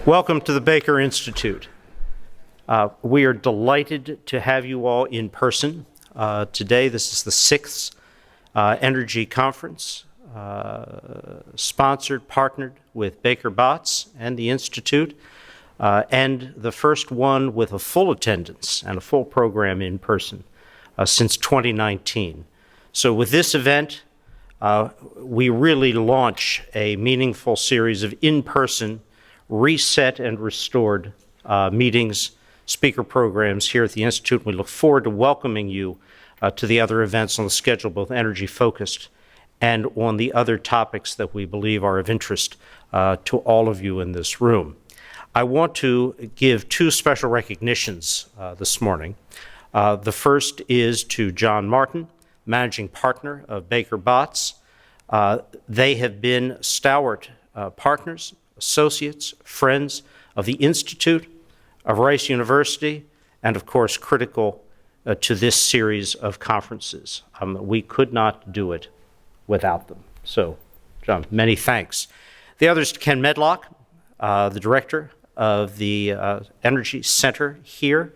Welcome to the Baker Institute. We are delighted to have you all in person. Today, this is the 6th Energy Conference, sponsored, partnered with Baker Botts and the Institute, and the first one with a full attendance and a full program in person since 2019. So with this event, we really launch a meaningful series of in-person, reset and restored meetings, speaker programs here at the Institute. We look forward to welcoming you to the other events on the schedule, both energy-focused and on the other topics that we believe are of interest to all of you in this room. I want to give two special recognitions this morning. The first is to John Martin, Managing Partner of Baker Botts. They have been stalwart partners, associates, friends of the Institute, of Rice University, and of course critical to this series of conferences. We could not do it without them. So, John, many thanks. The other is Ken Medlock, the director of the Energy Center here.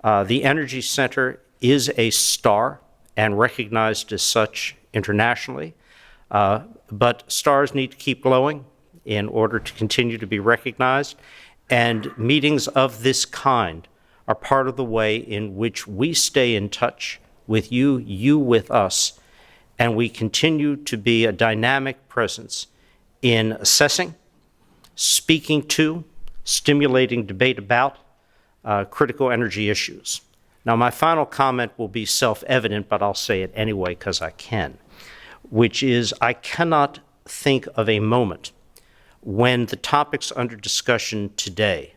The Energy Center is a star and recognized as such internationally, but stars need to keep glowing in order to continue to be recognized, and meetings of this kind are part of the way in which we stay in touch with you, you with us, and we continue to be a dynamic presence in assessing, speaking to, stimulating debate about critical energy issues. Now, my final comment will be self-evident, but I'll say it anyway because I can, which is I cannot think of a moment when the topics under discussion today,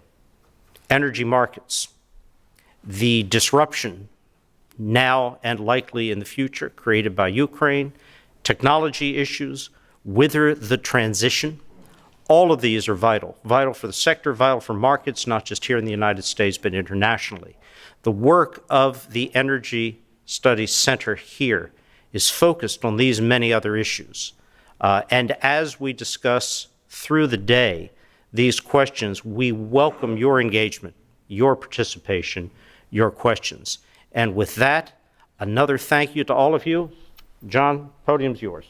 energy markets, the disruption now and likely in the future created by Ukraine, technology issues, whither the transition, all of these are vital. Vital for the sector, vital for markets, not just here in the United States, but internationally. The work of the Energy Studies Center here is focused on these and many other issues. And as we discuss through the day these questions, we welcome your engagement, your participation, your questions. And with that, another thank you to all of you. John, podium's yours.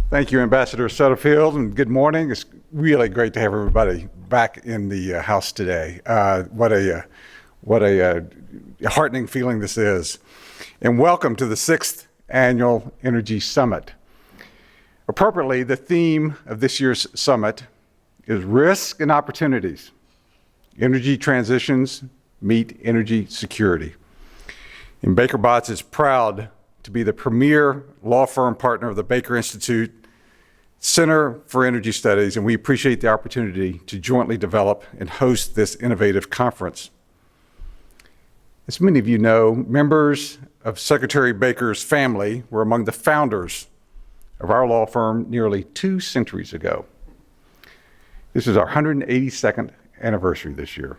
Thank you, Ambassador Sutterfield, and good morning. It's really great to have everybody back in the house today. What a heartening feeling this is. And welcome to the 6th Annual Energy Summit. Appropriately, the theme of this year's summit is Risk and Opportunities. Energy transitions meet energy security. And Baker Botts is proud to be the premier law firm partner of the Baker Institute Center for Energy Studies, and we appreciate the opportunity to jointly develop and host this innovative conference. As many of you know, members of Secretary Baker's family were among the founders of our law firm nearly 2 centuries ago. This is our 182nd anniversary this year.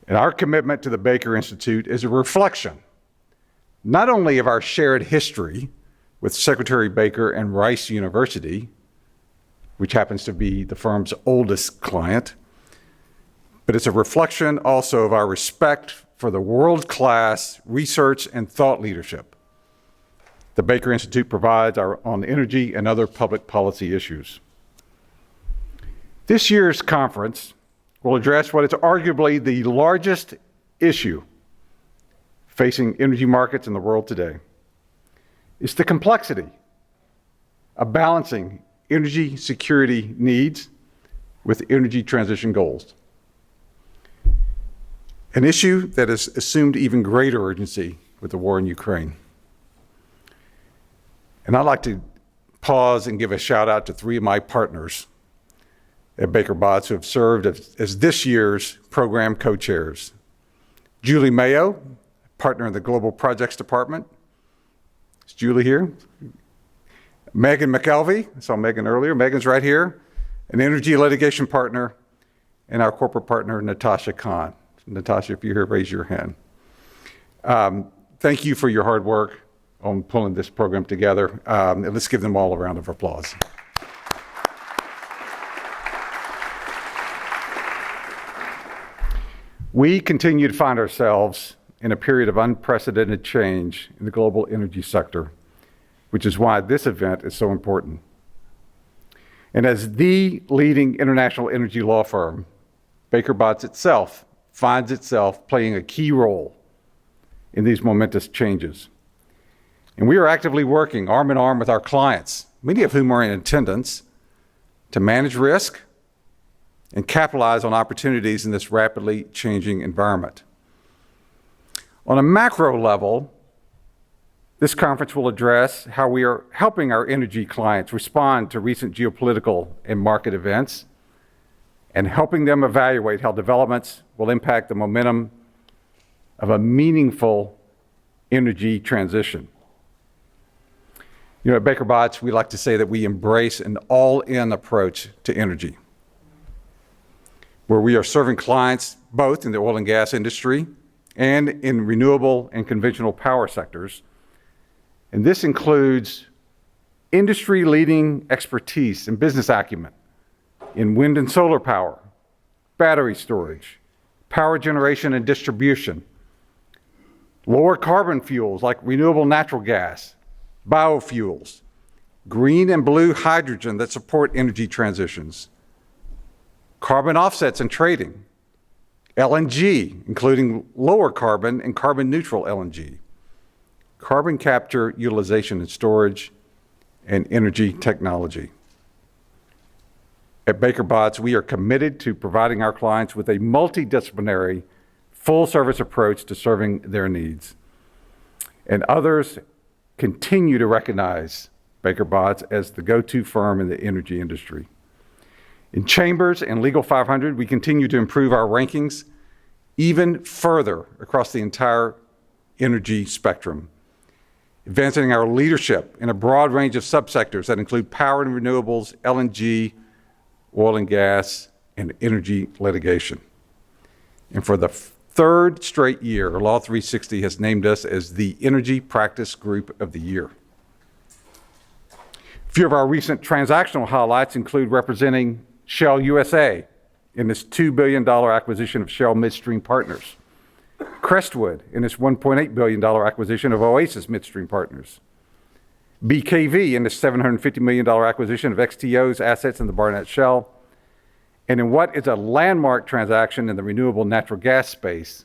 And our commitment to the Baker Institute is a reflection not only of our shared history with Secretary Baker and Rice University, which happens to be the firm's oldest client, but it's a reflection also of our respect for the world-class research and thought leadership the Baker Institute provides on energy and other public policy issues. This year's conference will address what is arguably the largest issue facing energy markets in the world today. It's the complexity of balancing energy security needs with energy transition goals. An issue that has assumed even greater urgency with the war in Ukraine. And I'd like to pause and give a shout out to 3 of my partners at Baker Botts who have served as this year's program co-chairs. Julie Mayo, partner in the Global Projects Department. Is Julie here? Megan McKelvey, I saw Megan earlier. Megan's right here. An energy litigation partner, and our corporate partner, Natasha Khan. Natasha, if you're here, raise your hand. Thank you for your hard work on pulling this program together. And let's give them all a round of applause. We continue to find ourselves in a period of unprecedented change in the global energy sector, which is why this event is so important. And as the leading international energy law firm, Baker Botts itself finds itself playing a key role in these momentous changes. And we are actively working arm in arm with our clients, many of whom are in attendance, to manage risk and capitalize on opportunities in this rapidly changing environment. On a macro level, this conference will address how we are helping our energy clients respond to recent geopolitical and market events and helping them evaluate how developments will impact the momentum of a meaningful energy transition. At Baker Botts, we like to say that we embrace an all-in approach to energy, where we are serving clients both in the oil and gas industry and in renewable and conventional power sectors. And this includes industry-leading expertise and business acumen in wind and solar power, battery storage, power generation and distribution, lower carbon fuels like renewable natural gas, biofuels, green and blue hydrogen that support energy transitions, carbon offsets and trading, LNG, including lower carbon and carbon neutral LNG, carbon capture, utilization and storage, and energy technology. At Baker Botts, we are committed to providing our clients with a multidisciplinary, full-service approach to serving their needs. And others continue to recognize Baker Botts as the go-to firm in the energy industry. In Chambers and Legal 500, we continue to improve our rankings even further across the entire energy spectrum, advancing our leadership in a broad range of subsectors that include power and renewables, LNG, oil and gas, and energy litigation. And for the third straight year, Law 360 has named us as the Energy Practice Group of the Year. A few of our recent transactional highlights include representing Shell USA in its $2 billion acquisition of Shell Midstream Partners, Crestwood in its $1.8 billion acquisition of Oasis Midstream Partners, BKV in its $750 million acquisition of XTO's assets in the Barnett Shale, and in what is a landmark transaction in the renewable natural gas space,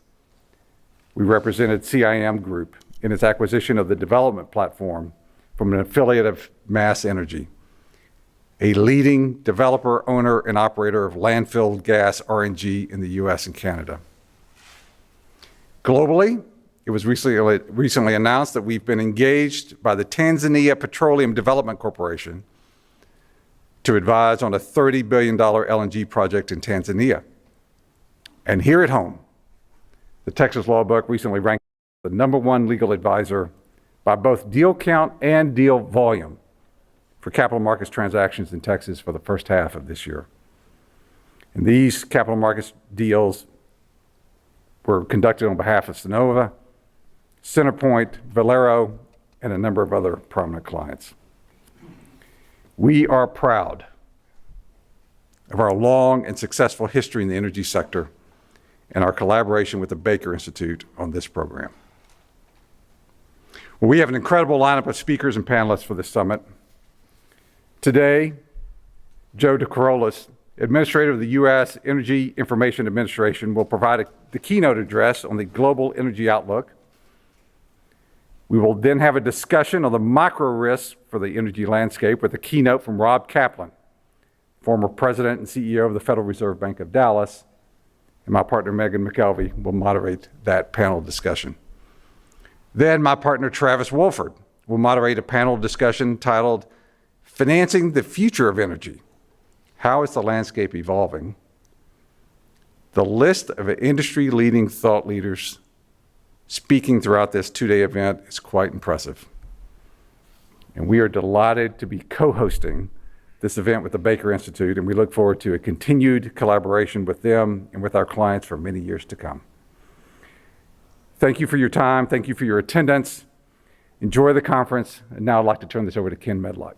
we represented CIM Group in its acquisition of the development platform from an affiliate of Mass Energy, a leading developer, owner, and operator of landfill gas RNG in the US and Canada. Globally, it was recently announced that we've been engaged by the Tanzania Petroleum Development Corporation to advise on a $30 billion LNG project in Tanzania. And here at home, the Texas Law Book recently ranked the #1 legal advisor by both deal count and deal volume for capital markets transactions in Texas for the first half of this year. And these capital markets deals were conducted on behalf of Sonova, Centerpoint, Valero, and a number of other prominent clients. We are proud of our long and successful history in the energy sector and our collaboration with the Baker Institute on this program. Well, we have an incredible lineup of speakers and panelists for this summit. Today, Joe DeCarolis, Administrator of the U.S. Energy Information Administration, will provide the keynote address on the global energy outlook. We will then have a discussion on the micro risks for the energy landscape with a keynote from Rob Kaplan, former President and CEO of the Federal Reserve Bank of Dallas, and my partner Megan McKelvey will moderate that panel discussion. Then my partner Travis Wolford will moderate a panel discussion titled Financing the Future of Energy. How is the landscape evolving? The list of industry-leading thought leaders speaking throughout this two-day event is quite impressive. And we are delighted to be co-hosting this event with the Baker Institute, and we look forward to a continued collaboration with them and with our clients for many years to come. Thank you for your time. Thank you for your attendance. Enjoy the conference. And now I'd like to turn this over to Ken Medlock.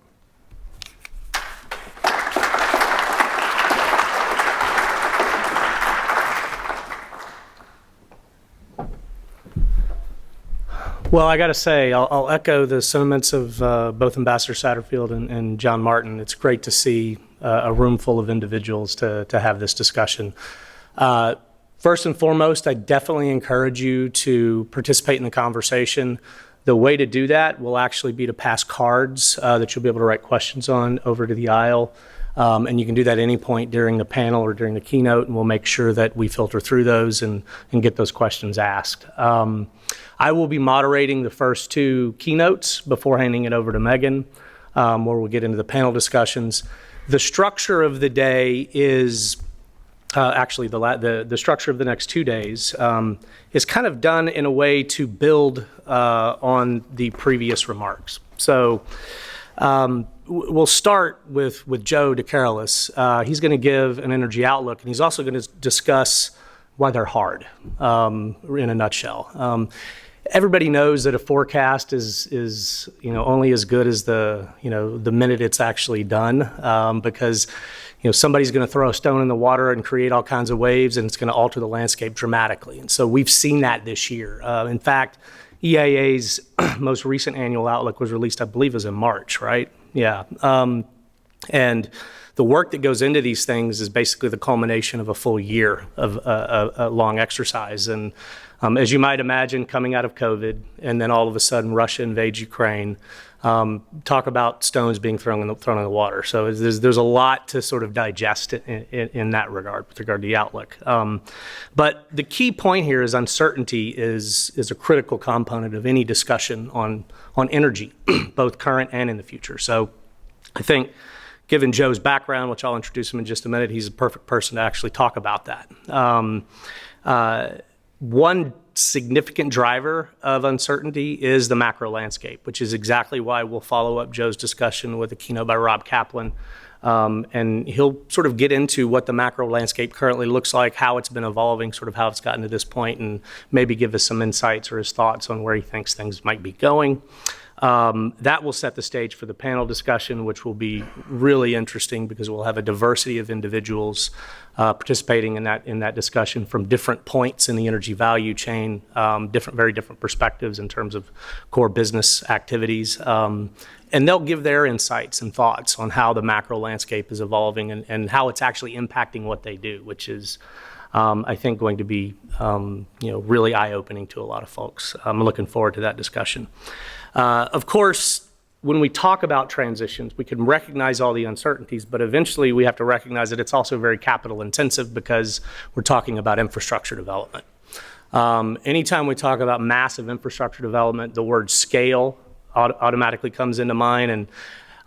Well, I got to say, I'll echo the sentiments of both Ambassador Satterfield and John Martin. It's great to see a room full of individuals to have this discussion. First and foremost, I definitely encourage you to participate in the conversation. The way to do that will actually be to pass cards that you'll be able to write questions on over to the aisle. And you can do that at any point during the panel or during the keynote, and we'll make sure that we filter through those and get those questions asked. I will be moderating the first two keynotes before handing it over to Megan, where we'll get into the panel discussions. The structure of the day is actually the structure of the next 2 days is kind of done in a way to build on the previous remarks. So we'll start with Joe DeCarolis. He's going to give an energy outlook, and he's also going to discuss why they're hard in a nutshell. Everybody knows that a forecast is only as good as the minute it's actually done, because somebody's going to throw a stone in the water and create all kinds of waves, and it's going to alter the landscape dramatically. And so we've seen that this year. In fact, EIA's most recent annual outlook was released, I believe, was in March, right? Yeah. And the work that goes into these things is basically the culmination of a full year of a long exercise. And as you might imagine, coming out of COVID, and then all of a sudden Russia invades Ukraine, talk about stones being thrown in the water. So there's a lot to sort of digest in that regard, with regard to the outlook. But the key point here is uncertainty is a critical component of any discussion on energy, both current and in the future. So I think, given Joe's background, which I'll introduce him in just a minute, he's a perfect person to actually talk about that. One significant driver of uncertainty is the macro landscape, which is exactly why we'll follow up Joe's discussion with a keynote by Rob Kaplan. And he'll sort of get into what the macro landscape currently looks like, how it's been evolving, sort of how it's gotten to this point, and maybe give us some insights or his thoughts on where he thinks things might be going. That will set the stage for the panel discussion, which will be really interesting because we'll have a diversity of individuals participating in that discussion from different points in the energy value chain, very different perspectives in terms of core business activities. And they'll give their insights and thoughts on how the macro landscape is evolving and how it's actually impacting what they do, which is, I think, going to be really eye-opening to a lot of folks. I'm looking forward to that discussion. Of course, when we talk about transitions, we can recognize all the uncertainties, but eventually we have to recognize that it's also very capital intensive because we're talking about infrastructure development. Anytime we talk about massive infrastructure development, the word scale automatically comes into mind. And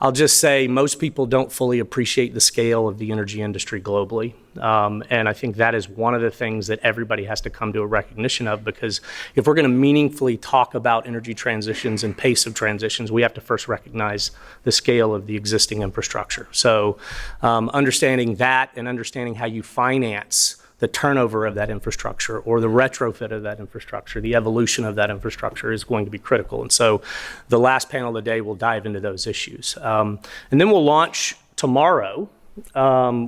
I'll just say most people don't fully appreciate the scale of the energy industry globally. And I think that is one of the things that everybody has to come to a recognition of, because if we're going to meaningfully talk about energy transitions and pace of transitions, we have to first recognize the scale of the existing infrastructure. So understanding that and understanding how you finance the turnover of that infrastructure or the retrofit of that infrastructure, the evolution of that infrastructure is going to be critical. And so the last panel of the day will dive into those issues. And then we'll launch tomorrow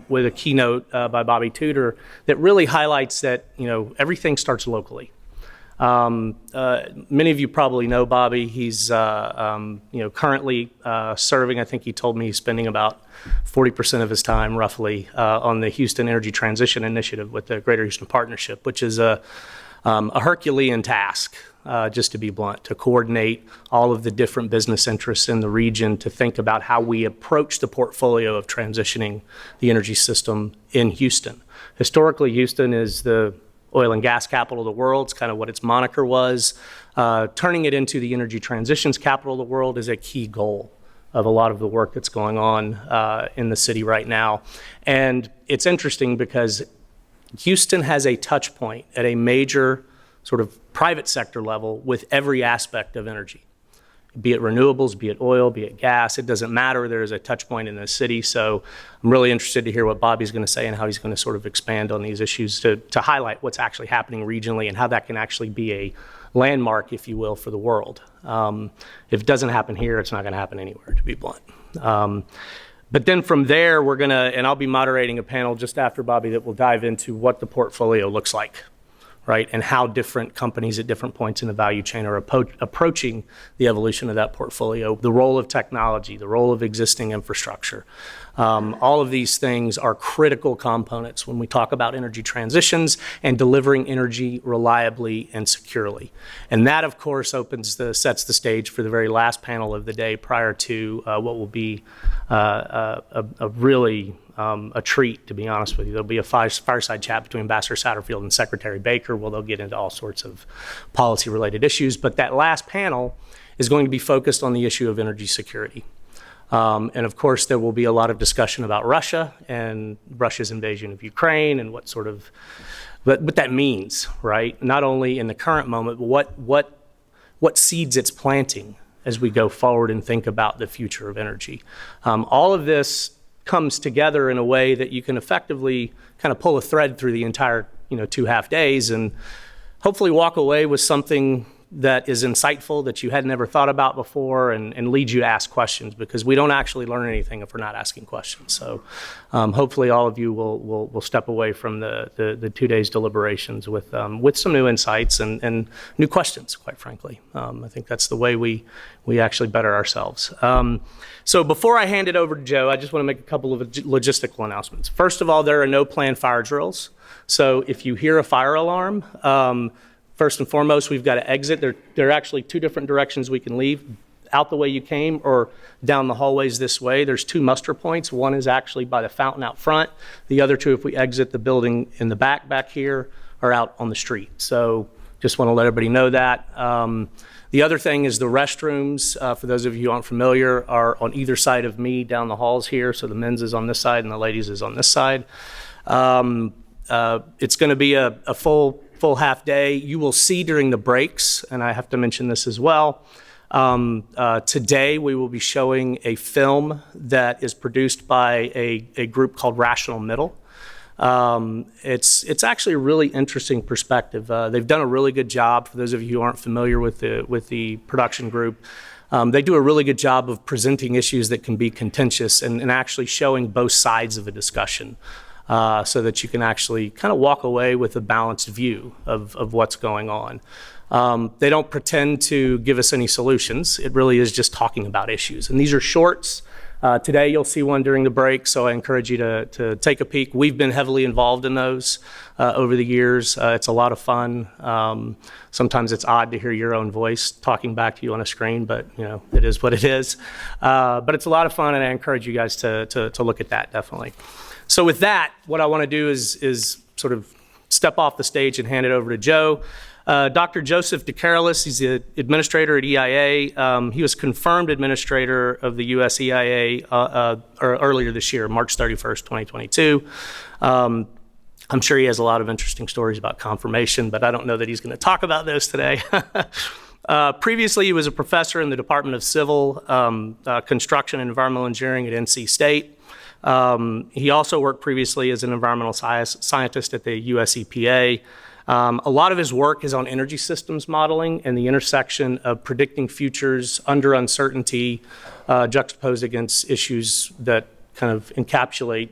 with a keynote by Bobby Tudor that really highlights that, everything starts locally. Many of you probably know Bobby. He's currently serving. I think he told me he's spending about 40% of his time, roughly, on the Houston Energy Transition Initiative with the Greater Houston Partnership, which is a Herculean task, just to be blunt, to coordinate all of the different business interests in the region, to think about how we approach the portfolio of transitioning the energy system in Houston. Historically, Houston is the oil and gas capital of the world. It's kind of what its moniker was. Turning it into the energy transitions capital of the world is a key goal of a lot of the work that's going on in the city right now. And it's interesting because Houston has a touch point at a major sort of private sector level with every aspect of energy, be it renewables, be it oil, be it gas. It doesn't matter. There is a touch point in the city. So I'm really interested to hear what Bobby's going to say and how he's going to sort of expand on these issues to highlight what's actually happening regionally and how that can actually be a landmark, if you will, for the world. If it doesn't happen here, it's not going to happen anywhere, to be blunt. But then from there, we're going to, and I'll be moderating a panel just after Bobby that will dive into what the portfolio looks like right? And how different companies at different points in the value chain are approaching the evolution of that portfolio, the role of technology, the role of existing infrastructure. All of these things are critical components when we talk about energy transitions and delivering energy reliably and securely. And that, of course, sets the stage for the very last panel of the day prior to what will be really a treat, to be honest with you. There'll be a fireside chat between Ambassador Satterfield and Secretary Baker where they'll get into all sorts of policy-related issues. But that last panel is going to be focused on the issue of energy security. And of course, there will be a lot of discussion about Russia and Russia's invasion of Ukraine and what that means, right? Not only in the current moment, but what seeds it's planting as we go forward and think about the future of energy. All of this comes together in a way that you can effectively kind of pull a thread through the entire 2 half days and hopefully walk away with something that is insightful that you had never thought about before and leads you to ask questions, because we don't actually learn anything if we're not asking questions. So hopefully all of you will step away from the 2 days deliberations with some new insights and new questions, quite frankly. I think that's the way we actually better ourselves. So before I hand it over to Joe, I just want to make a couple of logistical announcements. First of all, there are no planned fire drills. So if you hear a fire alarm, first and foremost, we've got to exit. There are actually 2 different directions we can leave, out the way you came or down the hallways this way. There's 2 muster points. One is actually by the fountain out front. The other 2, if we exit the building in the back here, are out on the street. So just want to let everybody know that. The other thing is the restrooms, for those of you who aren't familiar, are on either side of me down the halls here. So the men's is on this side and the ladies is on this side. It's going to be a full half day. You will see during the breaks, and I have to mention this as well, today we will be showing a film that is produced by a group called Rational Middle. It's actually a really interesting perspective. They've done a really good job. For those of you who aren't familiar with the production group, they do a really good job of presenting issues that can be contentious and actually showing both sides of a discussion. So that you can actually kind of walk away with a balanced view of what's going on. They don't pretend to give us any solutions. It really is just talking about issues. And these are shorts. Today you'll see one during the break, so I encourage you to take a peek. We've been heavily involved in those over the years. It's a lot of fun. Sometimes it's odd to hear your own voice talking back to you on a screen, but it is what it is. But it's a lot of fun, and I encourage you guys to look at that, definitely. So with that, what I want to do is sort of step off the stage and hand it over to Joe. Dr. Joseph DeCarolis, he's the administrator at EIA. He was confirmed administrator of the U.S. EIA earlier this year, March 31st, 2022. I'm sure he has a lot of interesting stories about confirmation, but I don't know that he's going to talk about those today. Previously, he was a professor in the Department of Civil Construction and Environmental Engineering at NC State. He also worked previously as an environmental scientist at the US EPA. A lot of his work is on energy systems modeling and the intersection of predicting futures under uncertainty, juxtaposed against issues that kind of encapsulate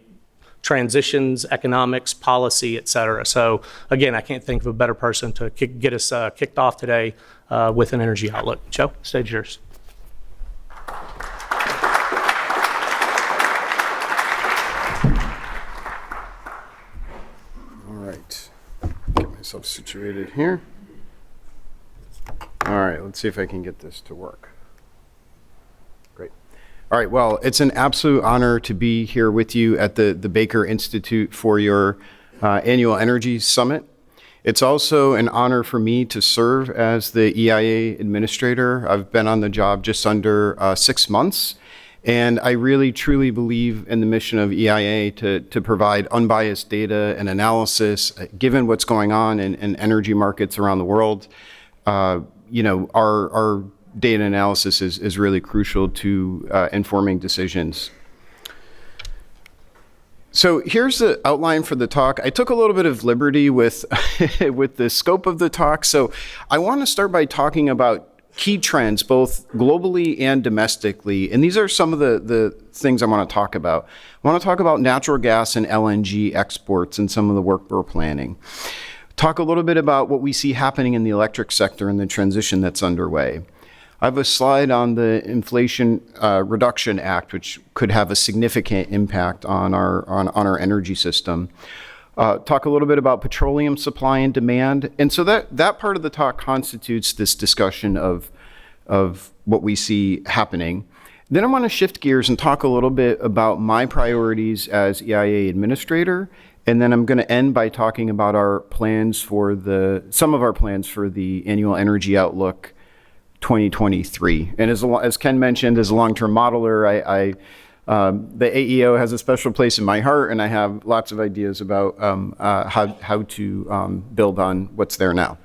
transitions, economics, policy, et cetera. So again, I can't think of a better person to get us kicked off today with an energy outlook. Joe, stage is yours. Myself situated here. All right, let's see if I can get this to work. Great. All right, well, it's an absolute honor to be here with you at the Baker Institute for your annual Energy Summit. It's also an honor for me to serve as the EIA administrator. I've been on the job just under 6 months. And I really, truly believe in the mission of EIA to provide unbiased data and analysis, given what's going on in energy markets around the world. Our data analysis is really crucial to informing decisions. So here's the outline for the talk. I took a little bit of liberty with, with the scope of the talk. So I want to start by talking about key trends, both globally and domestically. And these are some of the things I want to talk about. I want to talk about natural gas and LNG exports and some of the work we're planning. talk a little bit about what we see happening in the electric sector and the transition that's underway. I have a slide on the Inflation Reduction Act, which could have a significant impact on our energy system. Talk a little bit about petroleum supply and demand. And so that part of the talk constitutes this discussion of what we see happening. Then I want to shift gears and talk a little bit about my priorities as EIA administrator. And then I'm going to end by talking about some of our plans for the Annual Energy Outlook 2023. And as Ken mentioned, as a long-term modeler, the AEO has a special place in my heart, and I have lots of ideas about how to build on what's there now.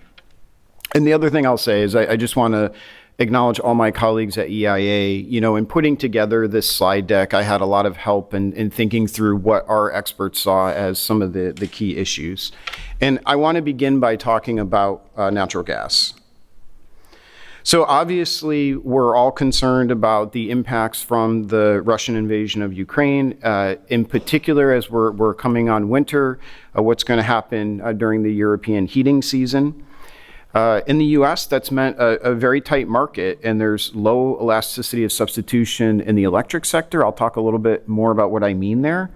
And the other thing I'll say is I just want to acknowledge all my colleagues at EIA. In putting together this slide deck, I had a lot of help in thinking through what our experts saw as some of the key issues. And I want to begin by talking about natural gas. So obviously, we're all concerned about the impacts from the Russian invasion of Ukraine, in particular as we're coming on winter, what's going to happen during the European heating season. In the US, that's meant a very tight market, and there's low elasticity of substitution in the electric sector. I'll talk a little bit more about what I mean there.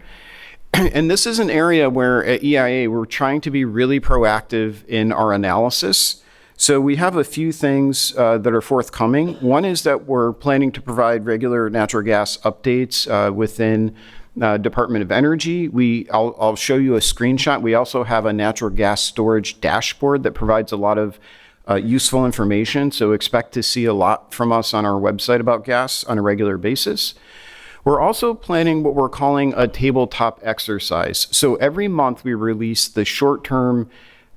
And this is an area where at EIA, we're trying to be really proactive in our analysis. So we have a few things that are forthcoming. One is that we're planning to provide regular natural gas updates within Department of Energy. I'll show you a screenshot. We also have a natural gas storage dashboard that provides a lot of useful information. So expect to see a lot from us on our website about gas on a regular basis. We're also planning what we're calling a tabletop exercise. So every month we release the short-term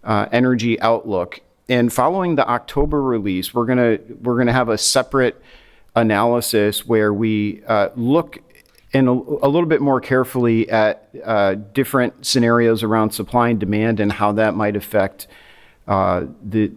energy outlook. And following the October release, we're gonna have a separate analysis where we look in a little bit more carefully at different scenarios around supply and demand and how that might affect the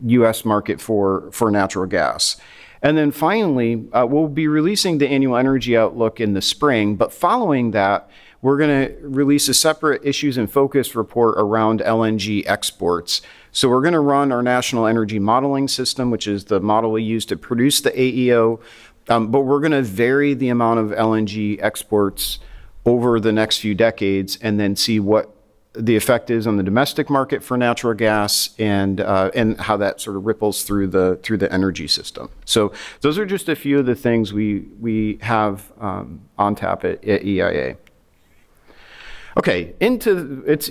U.S. market for natural gas. And then finally, we'll be releasing the Annual Energy Outlook in the spring, but following that, we're going to release a separate issues and focus report around LNG exports. So we're going to run our National Energy Modeling System, which is the model we use to produce the AEO, but we're going to vary the amount of LNG exports over the next few decades and then see what the effect is on the domestic market for natural gas and how that sort of ripples through the energy system. So those are just a few of the things we have on tap at EIA. Okay,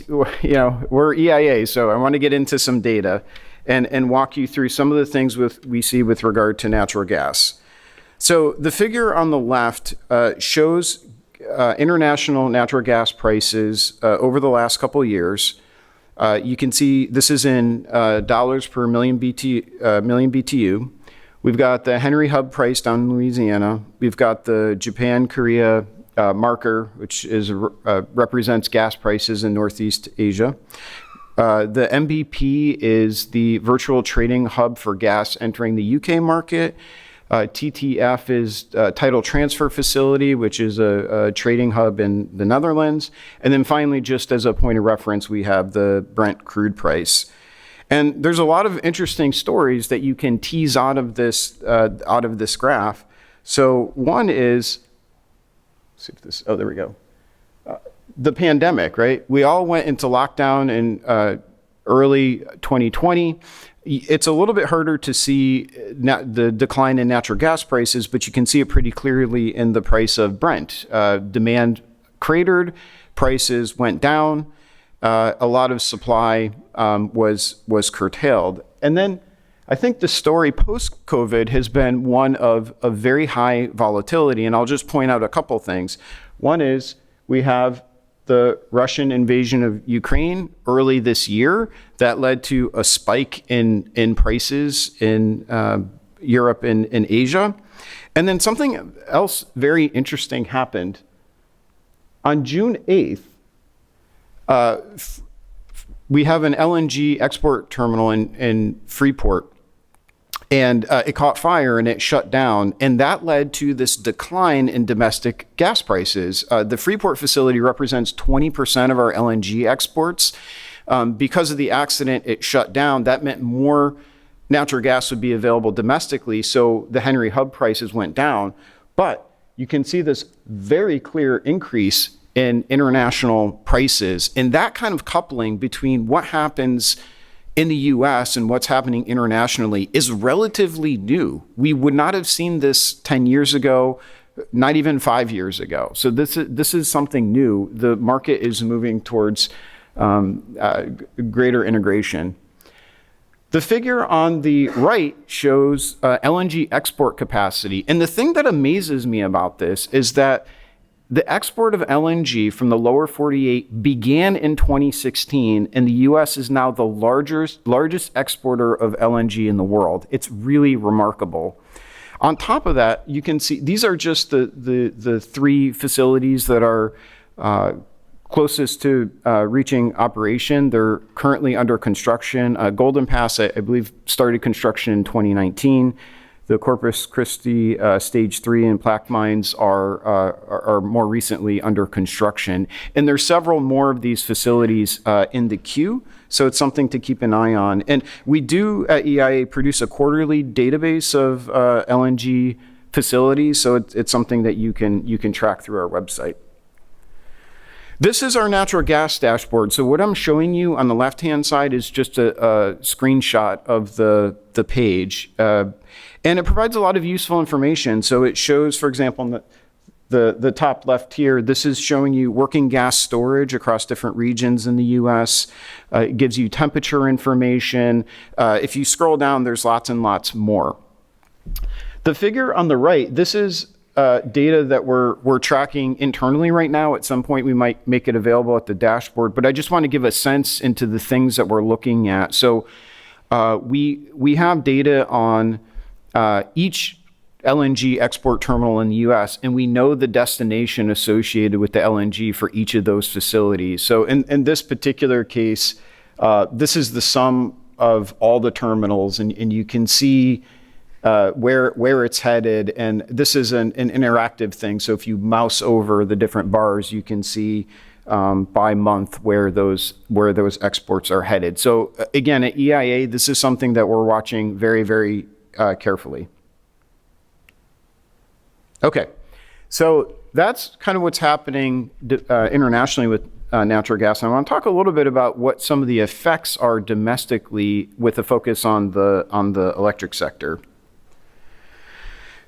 we're EIA, so I want to get into some data and walk you through some of the things we see with regard to natural gas. So the figure on the left shows international natural gas prices over the last couple of years. You can see this is in dollars per million BTU. We've got the Henry Hub price down in Louisiana. We've got the Japan-Korea marker, which represents gas prices in Northeast Asia. The MBP is the virtual trading hub for gas entering the UK market. TTF is Tidal Transfer Facility, which is a trading hub in the Netherlands. And then finally, just as a point of reference, we have the Brent crude price. And there's a lot of interesting stories that you can tease out of this graph. So one is, let's see if this, oh, there we go. The pandemic, right? We all went into lockdown in early 2020. It's a little bit harder to see the decline in natural gas prices, but you can see it pretty clearly in the price of Brent. Demand cratered, prices went down, a lot of supply was curtailed. And then I think the story post-COVID has been one of very high volatility, and I'll just point out a couple things. One is we have the Russian invasion of Ukraine early this year that led to a spike in prices in Europe and in Asia. And then something else very interesting happened. On June 8th, we have an LNG export terminal in Freeport, and it caught fire and it shut down, and that led to this decline in domestic gas prices. The Freeport facility represents 20% of our LNG exports, Because of the accident, it shut down. That meant more natural gas would be available domestically, so the Henry Hub prices went down. But you can see this very clear increase in international prices, and that kind of coupling between what happens in the US and what's happening internationally is relatively new. We would not have seen this 10 years ago, not even 5 years ago. So this is something new. The market is moving towards greater integration. The figure on the right shows LNG export capacity. And the thing that amazes me about this is that the export of LNG from the lower 48 began in 2016, and the US is now the largest exporter of LNG in the world. It's really remarkable. On top of that, you can see these are just the three facilities that are closest to reaching operation. They're currently under construction. Golden Pass, I believe, started construction in 2019. The Corpus Christi Stage 3 and Plaquemines are more recently under construction. And there's several more of these facilities in the queue, so it's something to keep an eye on. And we do at EIA produce a quarterly database of LNG facilities, so it's something that you can track through our website. This is our natural gas dashboard. So what I'm showing you on the left-hand side is just a screenshot of the page. And it provides a lot of useful information. So it shows, for example, in the top left here, this is showing you working gas storage across different regions in the US. It gives you temperature information. If you scroll down, there's lots and lots more. The figure on the right, this is data that we're tracking internally right now. At some point, we might make it available at the dashboard, but I just want to give a sense into the things that we're looking at. So we have data on each LNG export terminal in the US, and we know the destination associated with the LNG for each of those facilities. So in this particular case, this is the sum of all the terminals, and you can see where it's headed, and this is an interactive thing. So if you mouse over the different bars, you can see by month where those exports are headed. So again, at EIA, this is something that we're watching very, very carefully. Okay, so that's kind of what's happening internationally with natural gas. And I want to talk a little bit about what some of the effects are domestically with a focus on the electric sector.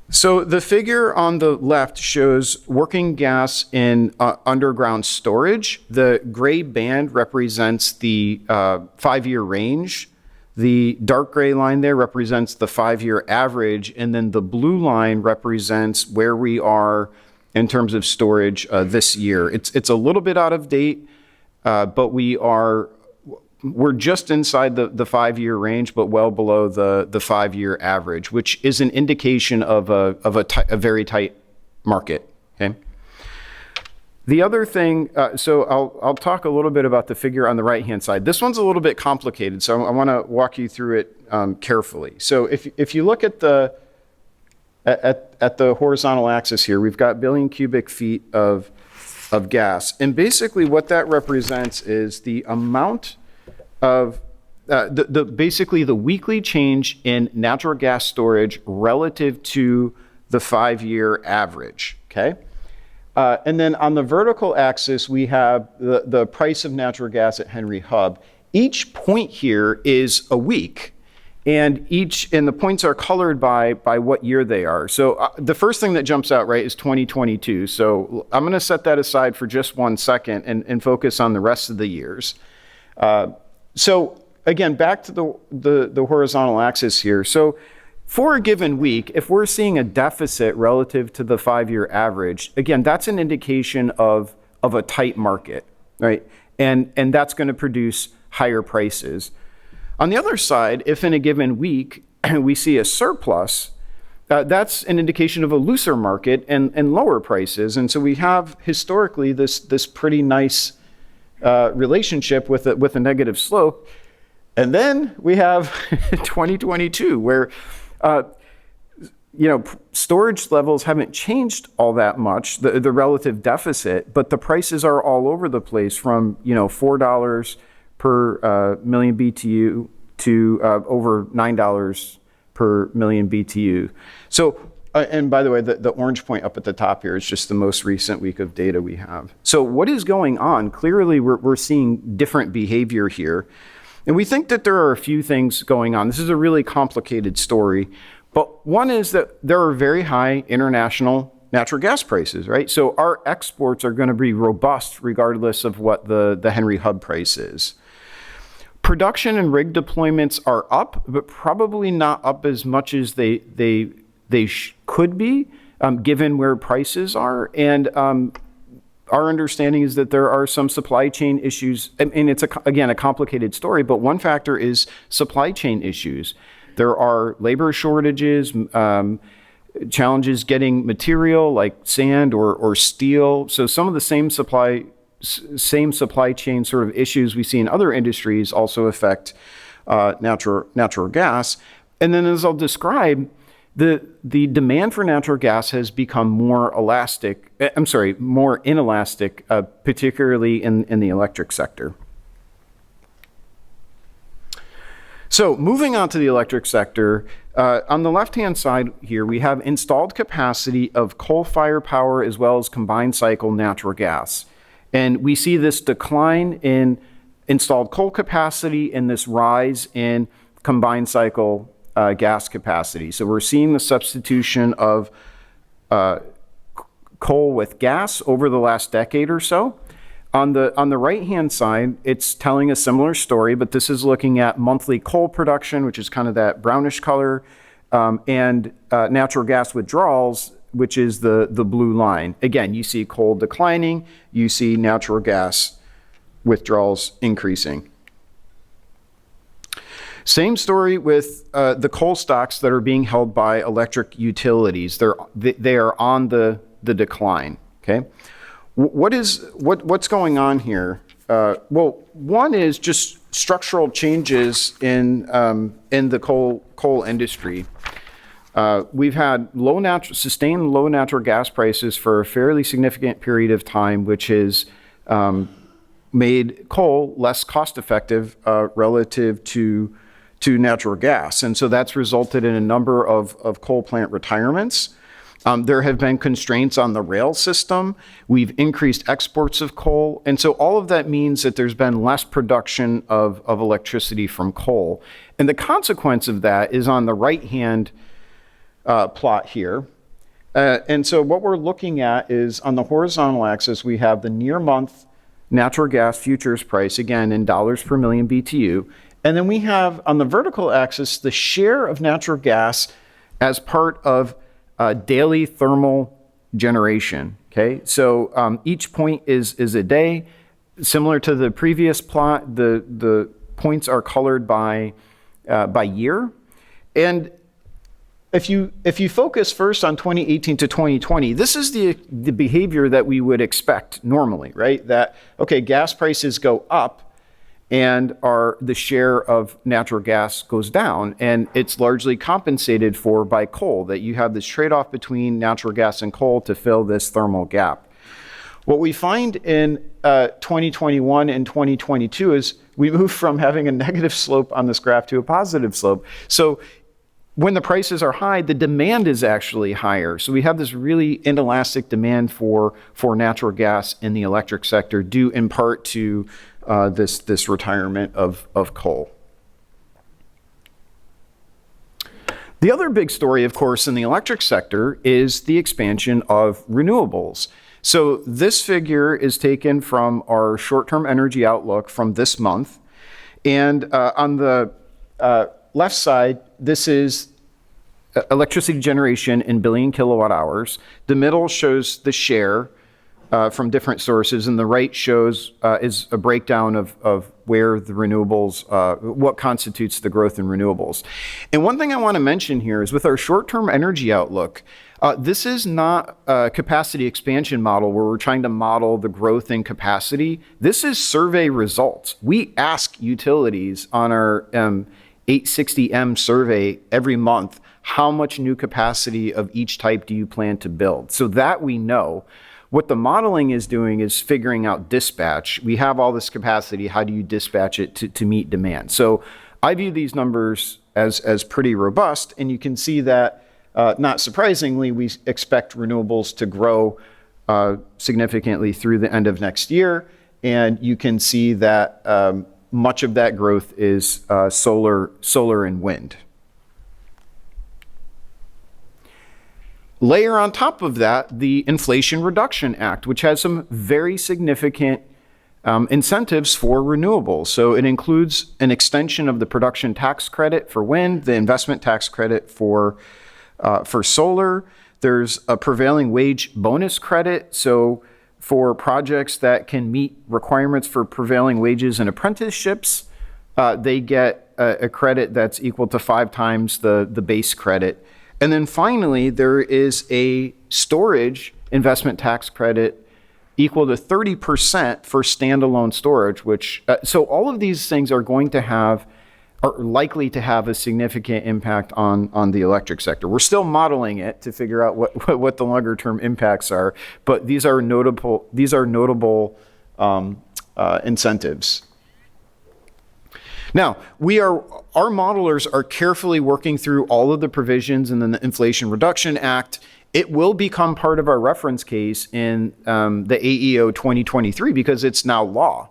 So the figure on the left shows working gas in underground storage. The gray band represents the 5-year range. The dark gray line there represents the 5-year average, and then the blue line represents where we are in terms of storage this year. It's a little bit out of date, but we're just inside the 5-year range, but well below the 5-year average, which is an indication of a very tight market. Okay. The other thing, so I'll talk a little bit about the figure on the right-hand side. This one's a little bit complicated, so I want to walk you through it carefully. So if you look at the horizontal axis here, we've got billion cubic feet of gas, and basically what that represents is the amount of basically the weekly change in natural gas storage relative to the 5-year average. Okay. And then on the vertical axis, we have the price of natural gas at Henry Hub. Each point here is a week, and the points are colored by what year they are. So the first thing that jumps out, right, is 2022. So I'm going to set that aside for just 1 second and focus on the rest of the years. So again, back to the horizontal axis here. So for a given week, if we're seeing a deficit relative to the 5-year average, again, that's an indication of a tight market, right? And that's going to produce higher prices. On the other side, if in a given week we see a surplus, that's an indication of a looser market and lower prices. And so we have historically this pretty nice relationship with a negative slope. And then we have 2022, where storage levels haven't changed all that much, the relative deficit, but the prices are all over the place from $4 per million BTU to over $9 per million BTU. So, and by the way, the orange point up at the top here is just the most recent week of data we have. So what is going on? Clearly, we're seeing different behavior here. And we think that there are a few things going on. This is a really complicated story. But one is that there are very high international natural gas prices, right? So our exports are going to be robust regardless of what the Henry Hub price is. Production and rig deployments are up, but probably not up as much as they could be, given where prices are. And our understanding is that there are some supply chain issues. And it's, again, a complicated story, but one factor is supply chain issues. There are labor shortages, challenges getting material like sand or steel. So some of the same supply chain sort of issues we see in other industries also affect natural gas. And then, as I'll describe, the demand for natural gas has become more inelastic, particularly in the electric sector. So moving on to the electric sector, on the left-hand side here, we have installed capacity of coal-fired power as well as combined cycle natural gas. And we see this decline in installed coal capacity and this rise in combined cycle gas capacity. So we're seeing the substitution of coal with gas over the last decade or so. On the right-hand side, it's telling a similar story, but this is looking at monthly coal production, which is kind of that brownish color, and natural gas withdrawals, which is the blue line. Again, you see coal declining, you see natural gas withdrawals increasing. Same story with the coal stocks that are being held by electric utilities. They are on the decline. Okay, what's going on here? Well, one is just structural changes in the coal industry. We've had sustained low natural gas prices for a fairly significant period of time, which has made coal less cost effective relative to natural gas. And so that's resulted in a number of coal plant retirements. There have been constraints on the rail system. We've increased exports of coal. And so all of that means that there's been less production of electricity from coal. And the consequence of that is on the right-hand plot here. And so what we're looking at is on the horizontal axis, we have the near-month natural gas futures price, again, in dollars per million BTU. And then we have on the vertical axis the share of natural gas as part of daily thermal generation. Okay, so each point is a day. Similar to the previous plot, the points are colored by year. And if you focus first on 2018 to 2020, this is the behavior that we would expect normally, right? That, okay, gas prices go up and the share of natural gas goes down, and it's largely compensated for by coal, that you have this trade-off between natural gas and coal to fill this thermal gap. What we find in 2021 and 2022 is we move from having a negative slope on this graph to a positive slope. So when the prices are high, the demand is actually higher. So we have this really inelastic demand for natural gas in the electric sector, due in part to this retirement of coal. The other big story, of course, in the electric sector is the expansion of renewables. So this figure is taken from our short-term energy outlook from this month. And on the left side, this is electricity generation in billion kilowatt hours. The middle shows the share from different sources, and the right shows is a breakdown of where the renewables, what constitutes the growth in renewables. And one thing I want to mention here is with our short-term energy outlook, this is not a capacity expansion model where we're trying to model the growth in capacity. This is survey results. We ask utilities on our 860M survey every month, how much new capacity of each type do you plan to build? So that we know. What the modeling is doing is figuring out dispatch. We have all this capacity. How do you dispatch it to meet demand? So I view these numbers as pretty robust, and you can see that, not surprisingly, we expect renewables to grow significantly through the end of next year, and you can see that much of that growth is solar and wind. Layer on top of that the Inflation Reduction Act, which has some very significant incentives for renewables. So it includes an extension of the production tax credit for wind, the investment tax credit for solar. There's a prevailing wage bonus credit. So for projects that can meet requirements for prevailing wages and apprenticeships, they get a credit that's equal to 5 times the base credit. And then finally, there is a storage investment tax credit equal to 30% for standalone storage, which, so all of these things are likely to have a significant impact on the electric sector. We're still modeling it to figure out what the longer term impacts are, but these are notable incentives. Now, our modelers are carefully working through all of the provisions in the Inflation Reduction Act. It will become part of our reference case in the AEO 2023 because it's now law.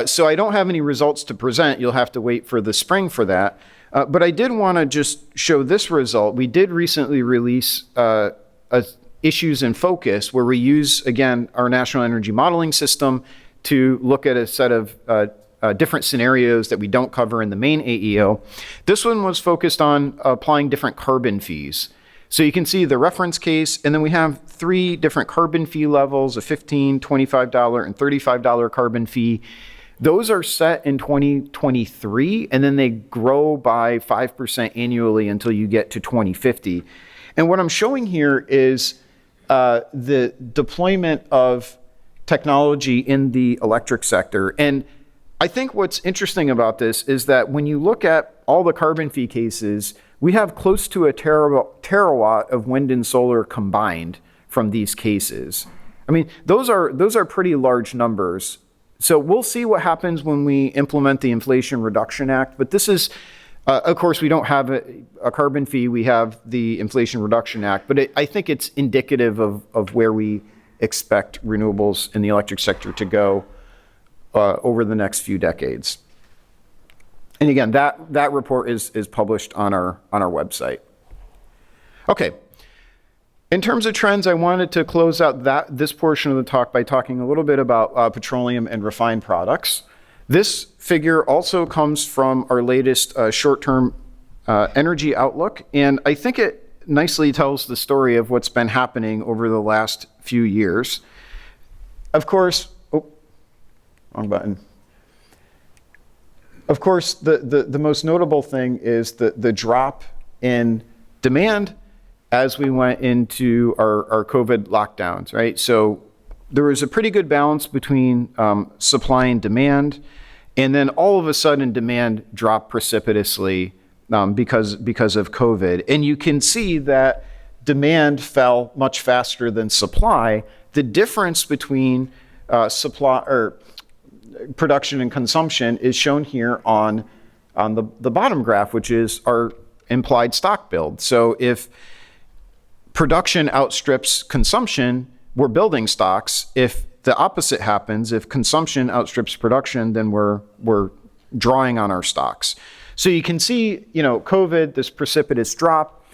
So I don't have any results to present. You'll have to wait for the spring for that. But I did want to just show this result. We did recently release Issues in Focus, where we use, again, our National Energy Modeling System to look at a set of different scenarios that we don't cover in the main AEO. This one was focused on applying different carbon fees. So you can see the reference case, and then we have 3 different carbon fee levels, a $15, $25, and $35 carbon fee. Those are set in 2023, and then they grow by 5% annually until you get to 2050. And what I'm showing here is the deployment of technology in the electric sector. And I think what's interesting about this is that when you look at all the carbon fee cases, we have close to a terawatt of wind and solar combined from these cases. I mean, those are pretty large numbers. So we'll see what happens when we implement the Inflation Reduction Act. But this is, of course, we don't have a carbon fee. We have the Inflation Reduction Act. But I think it's indicative of where we expect renewables in the electric sector to go over the next few decades. And again, that report is published on our website. Okay. In terms of trends, I wanted to close out this portion of the talk by talking a little bit about petroleum and refined products. This figure also comes from our latest short-term energy outlook, and I think it nicely tells the story of what's been happening over the last few years. Of course, wrong button. Of course, the most notable thing is the drop in demand as we went into our COVID lockdowns, right? So there was a pretty good balance between supply and demand, and then all of a sudden demand dropped precipitously because of COVID. And you can see that demand fell much faster than supply. The difference between supply or production and consumption is shown here on the bottom graph, which is our implied stock build. So if production outstrips consumption, we're building stocks. If the opposite happens, if consumption outstrips production, then we're drawing on our stocks. So you can see, COVID, this precipitous drop,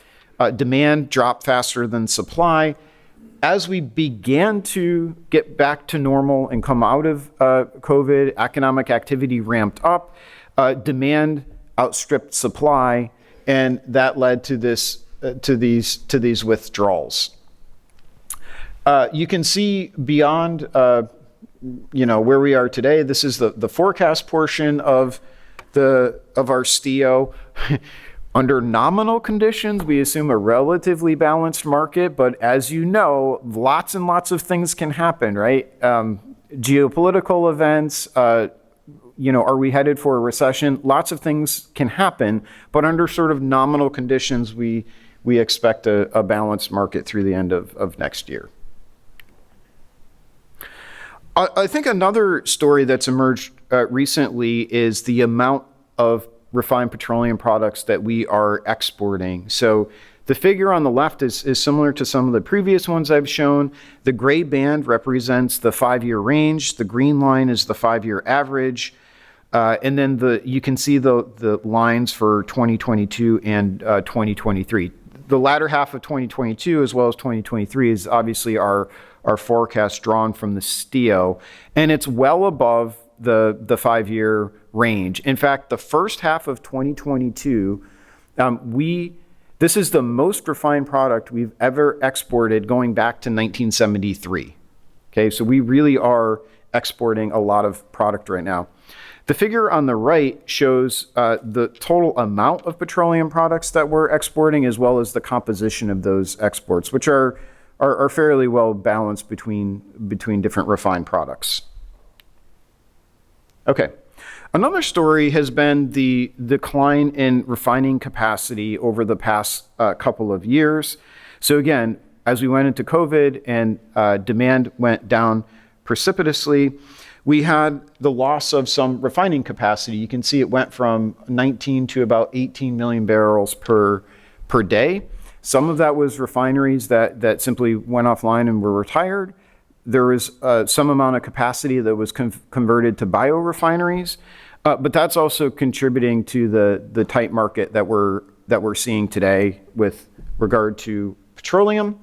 demand dropped faster than supply. As we began to get back to normal and come out of COVID, economic activity ramped up, demand outstripped supply, and that led to these withdrawals. You can see beyond where we are today. This is the forecast portion of our STIO. Under nominal conditions, we assume a relatively balanced market, but as you know, lots and lots of things can happen, right? Geopolitical events, are we headed for a recession? Lots of things can happen, but under sort of nominal conditions, we expect a balanced market through the end of next year. I think another story that's emerged recently is the amount of refined petroleum products that we are exporting. So the figure on the left is similar to some of the previous ones I've shown. The gray band represents the 5-year range. The green line is the 5-year average. And then you can see the lines for 2022 and 2023. The latter half of 2022 as well as 2023 is obviously our forecast drawn from the STIO, and it's well above the 5-year range. In fact, the first half of 2022, this is the most refined product we've ever exported going back to 1973. Okay, so we really are exporting a lot of product right now. The figure on the right shows the total amount of petroleum products that we're exporting, as well as the composition of those exports, which are fairly well balanced between different refined products. Okay. Another story has been the decline in refining capacity over the past couple of years. So again, as we went into COVID and demand went down precipitously, we had the loss of some refining capacity. You can see it went from 19 to about 18 million barrels per day. Some of that was refineries that simply went offline and were retired. There was some amount of capacity that was converted to biorefineries, but that's also contributing to the tight market that we're seeing today with regard to petroleum.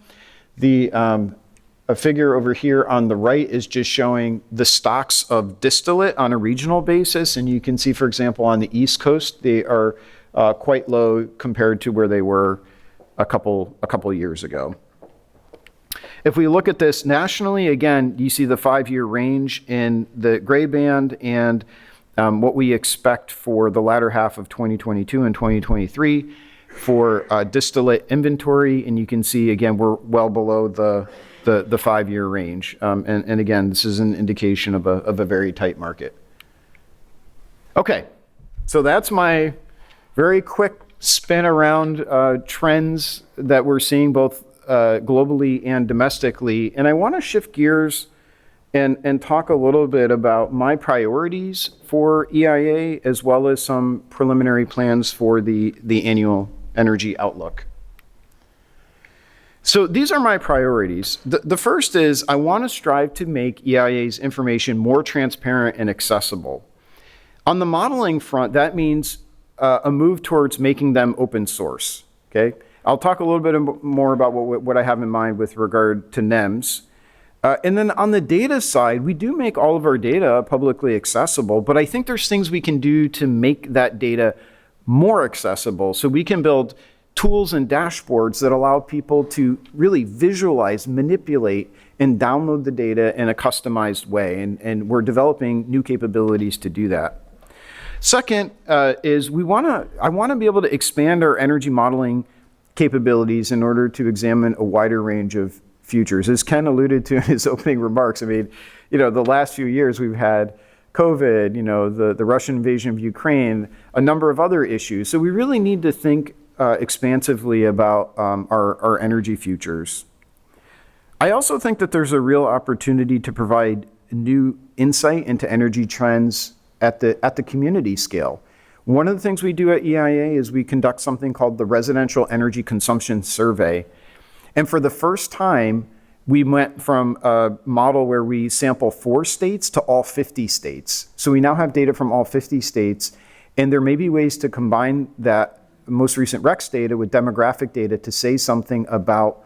A figure over here on the right is just showing the stocks of distillate on a regional basis, and you can see, for example, on the East Coast, they are quite low compared to where they were a couple years ago. If we look at this nationally, again, you see the 5-year range in the gray band and what we expect for the latter half of 2022 and 2023 for distillate inventory. And you can see, again, we're well below the 5-year range. And again, this is an indication of a very tight market. Okay, so that's my very quick spin around trends that we're seeing both globally and domestically. And I want to shift gears and talk a little bit about my priorities for EIA, as well as some preliminary plans for the annual energy outlook. So these are my priorities. The first is I want to strive to make EIA's information more transparent and accessible. On the modeling front, that means a move towards making them open source. Okay, I'll talk a little bit more about what I have in mind with regard to NEMS. And then on the data side, we do make all of our data publicly accessible, but I think there's things we can do to make that data more accessible. So we can build tools and dashboards that allow people to really visualize, manipulate, and download the data in a customized way. And we're developing new capabilities to do that. Second is I want to be able to expand our energy modeling capabilities in order to examine a wider range of futures. As Ken alluded to in his opening remarks, I mean, the last few years we've had COVID, the Russian invasion of Ukraine, a number of other issues. So we really need to think expansively about our energy futures. I also think that there's a real opportunity to provide new insight into energy trends at the community scale. One of the things we do at EIA is we conduct something called the Residential Energy Consumption Survey. And for the first time, we went from a model where we sample 4 states to all 50 states. So we now have data from all 50 states, and there may be ways to combine that most recent REX data with demographic data to say something about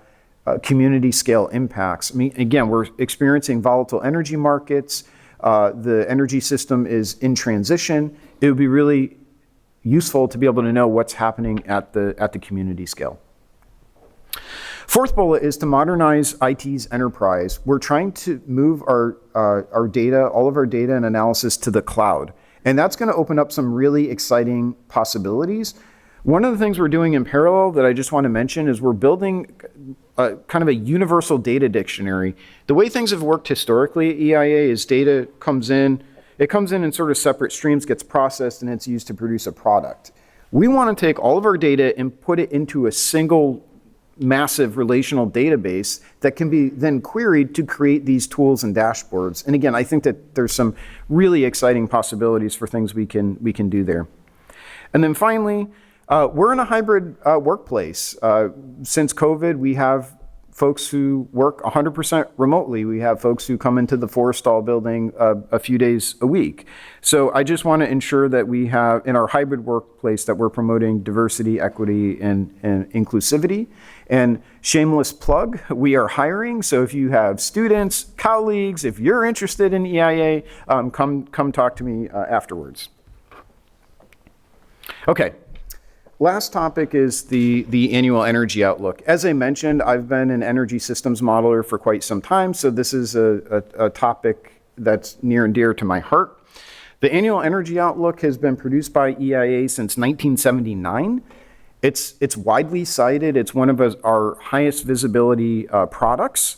community scale impacts. I mean, again, we're experiencing volatile energy markets. The energy system is in transition. It would be really useful to be able to know what's happening at the community scale. Fourth bullet is to modernize IT's enterprise. We're trying to move our data, all of our data and analysis to the cloud. And that's going to open up some really exciting possibilities. One of the things we're doing in parallel that I just want to mention is we're building kind of a universal data dictionary. The way things have worked historically at EIA is data comes in sort of separate streams, gets processed, and it's used to produce a product. We want to take all of our data and put it into a single massive relational database that can be then queried to create these tools and dashboards. And again, I think that there's some really exciting possibilities for things we can do there. And then finally, we're in a hybrid workplace. Since COVID, we have folks who work 100% remotely. We have folks who come into the Forrestal building a few days a week. So I just want to ensure that we have, in our hybrid workplace, that we're promoting diversity, equity, and inclusivity. And shameless plug, we are hiring. So if you have students, colleagues, if you're interested in EIA, come talk to me afterwards. Okay. Last topic is the annual energy outlook. As I mentioned, I've been an energy systems modeler for quite some time, so this is a topic that's near and dear to my heart. The annual energy outlook has been produced by EIA since 1979. It's widely cited. It's one of our highest visibility products.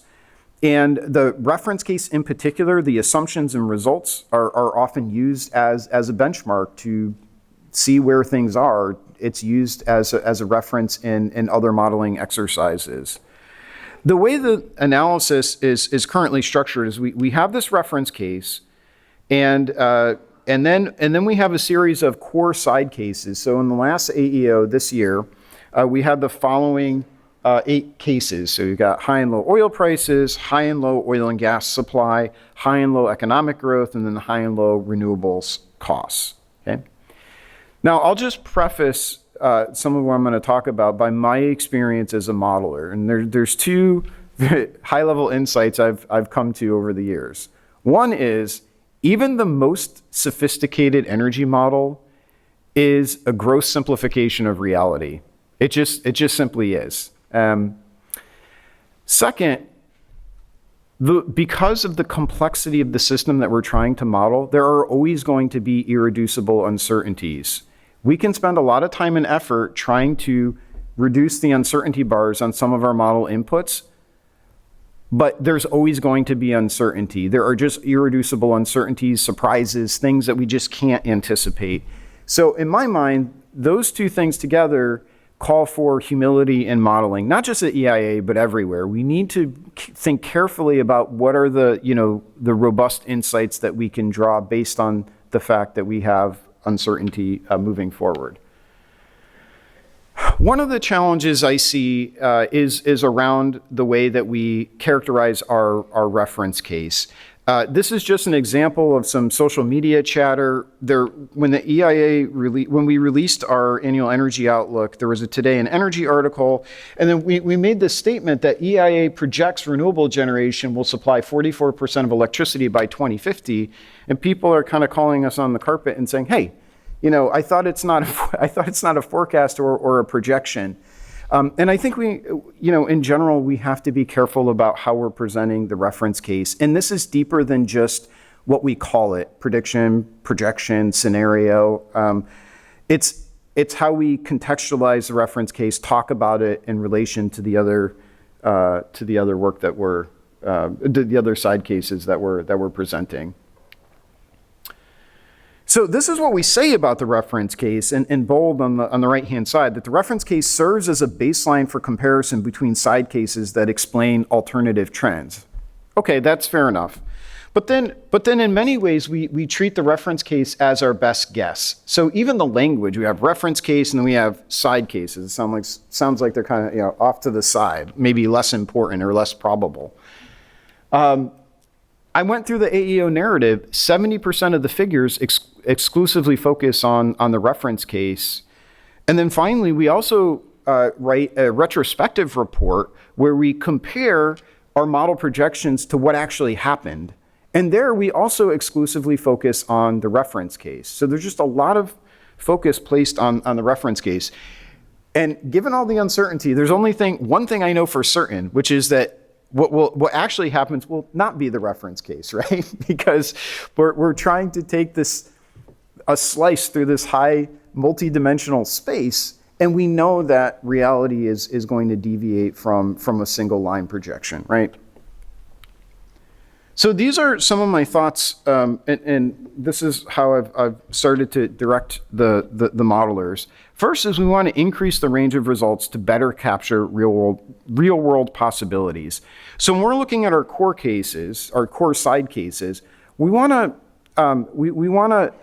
And the reference case in particular, the assumptions and results are often used as a benchmark to see where things are. It's used as a reference in other modeling exercises. The way the analysis is currently structured is we have this reference case, and then we have a series of core side cases. So in the last AEO this year, we had the following 8 cases. So you've got high and low oil prices, high and low oil and gas supply, high and low economic growth, and then the high and low renewables costs. Okay. Now, I'll just preface some of what I'm going to talk about by my experience as a modeler. And there's 2 high-level insights I've come to over the years. One is, even the most sophisticated energy model is a gross simplification of reality. It just simply is. Second, because of the complexity of the system that we're trying to model, there are always going to be irreducible uncertainties. We can spend a lot of time and effort trying to reduce the uncertainty bars on some of our model inputs, but there's always going to be uncertainty. There are just irreducible uncertainties, surprises, things that we just can't anticipate. So in my mind, those 2 things together call for humility in modeling, not just at EIA, but everywhere. We need to think carefully about what are the robust insights that we can draw based on the fact that we have uncertainty moving forward. One of the challenges I see is around the way that we characterize our reference case. This is just an example of some social media chatter. When the EIA when we released our annual energy outlook, there was a Today in Energy article, and then we made this statement that EIA projects renewable generation will supply 44% of electricity by 2050, and people are kind of calling us on the carpet and saying, "Hey, I thought it's not a forecast or a projection." And I think in general, we have to be careful about how we're presenting the reference case. And this is deeper than just what we call it: prediction, projection, scenario. It's how we contextualize the reference case, talk about it in relation to the other work that the other side cases that we're presenting. So this is what we say about the reference case in bold on the right-hand side, that the reference case serves as a baseline for comparison between side cases that explain alternative trends. Okay, that's fair enough. But then in many ways, we treat the reference case as our best guess. So even the language, we have reference case and then we have side cases. It sounds like they're kind of off to the side, maybe less important or less probable. I went through the AEO narrative. 70% of the figures exclusively focus on the reference case. And then finally, we also write a retrospective report where we compare our model projections to what actually happened. And there we also exclusively focus on the reference case. So there's just a lot of focus placed on the reference case. And given all the uncertainty, there's only one thing I know for certain, which is that what actually happens will not be the reference case, right? Because we're trying to take a slice through this high multi-dimensional space, and we know that reality is going to deviate from a single line projection, right? So these are some of my thoughts, and this is how I've started to direct the modelers. First is we want to increase the range of results to better capture real world possibilities. So when we're looking at our core cases, our core side cases, we want to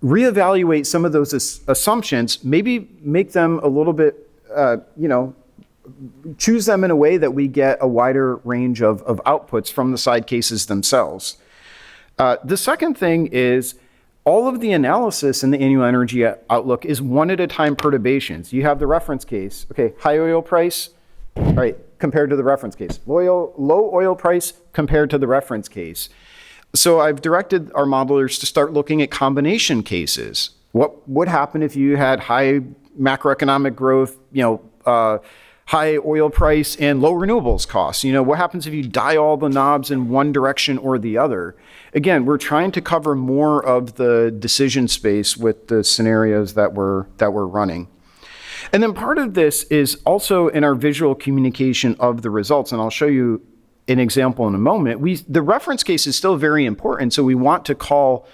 reevaluate some of those assumptions, maybe make them a little bit, choose them in a way that we get a wider range of outputs from the side cases themselves. The second thing is all of the analysis in the annual energy outlook is one at a time perturbations. You have the reference case, okay, high oil price, all right, compared to the reference case. Low oil price compared to the reference case. So I've directed our modelers to start looking at combination cases. What would happen if you had high macroeconomic growth, high oil price and low renewables costs? What happens if you dial all the knobs in one direction or the other? Again, we're trying to cover more of the decision space with the scenarios that we're running. And then part of this is also in our visual communication of the results, and I'll show you an example in a moment. The reference case is still very important, so we want to call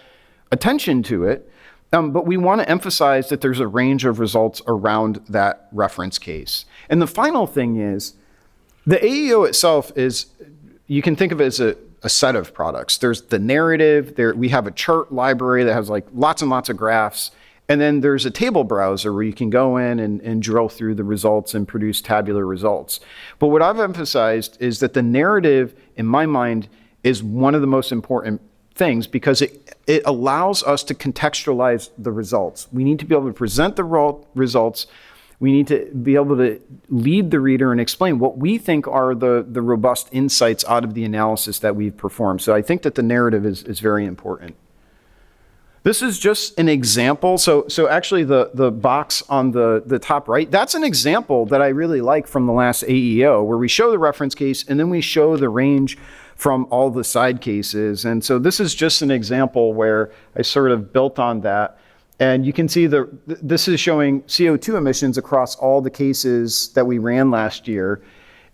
attention to it, but we want to emphasize that there's a range of results around that reference case. And the final thing is, the AEO itself is, you can think of it as a set of products. There's the narrative, we have a chart library that has like lots and lots of graphs, and then there's a table browser where you can go in and drill through the results and produce tabular results. But what I've emphasized is that the narrative, in my mind, is one of the most important things because it allows us to contextualize the results. We need to be able to present the results. We need to be able to lead the reader and explain what we think are the robust insights out of the analysis that we've performed. So I think that the narrative is very important. This is just an example. So actually the box on the top right, that's an example that I really like from the last AEO, where we show the reference case and then we show the range from all the side cases. And so this is just an example where I sort of built on that. And you can see this is showing CO2 emissions across all the cases that we ran last year.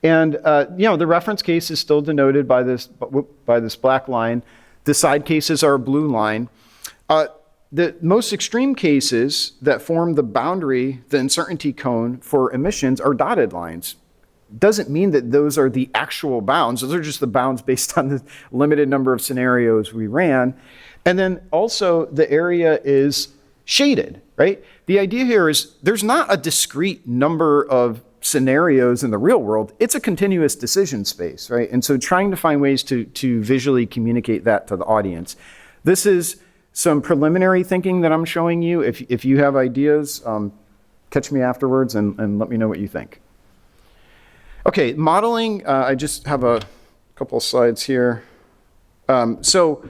And the reference case is still denoted by this black line. The side cases are a blue line. The most extreme cases that form the boundary, the uncertainty cone for emissions, are dotted lines. Doesn't mean that those are the actual bounds. Those are just the bounds based on the limited number of scenarios we ran. And then also the area is shaded, right? The idea here is there's not a discrete number of scenarios in the real world. It's a continuous decision space, right? And so trying to find ways to visually communicate that to the audience. This is some preliminary thinking that I'm showing you. If you have ideas, catch me afterwards and let me know what you think. Okay, modeling, I just have a couple of slides here. So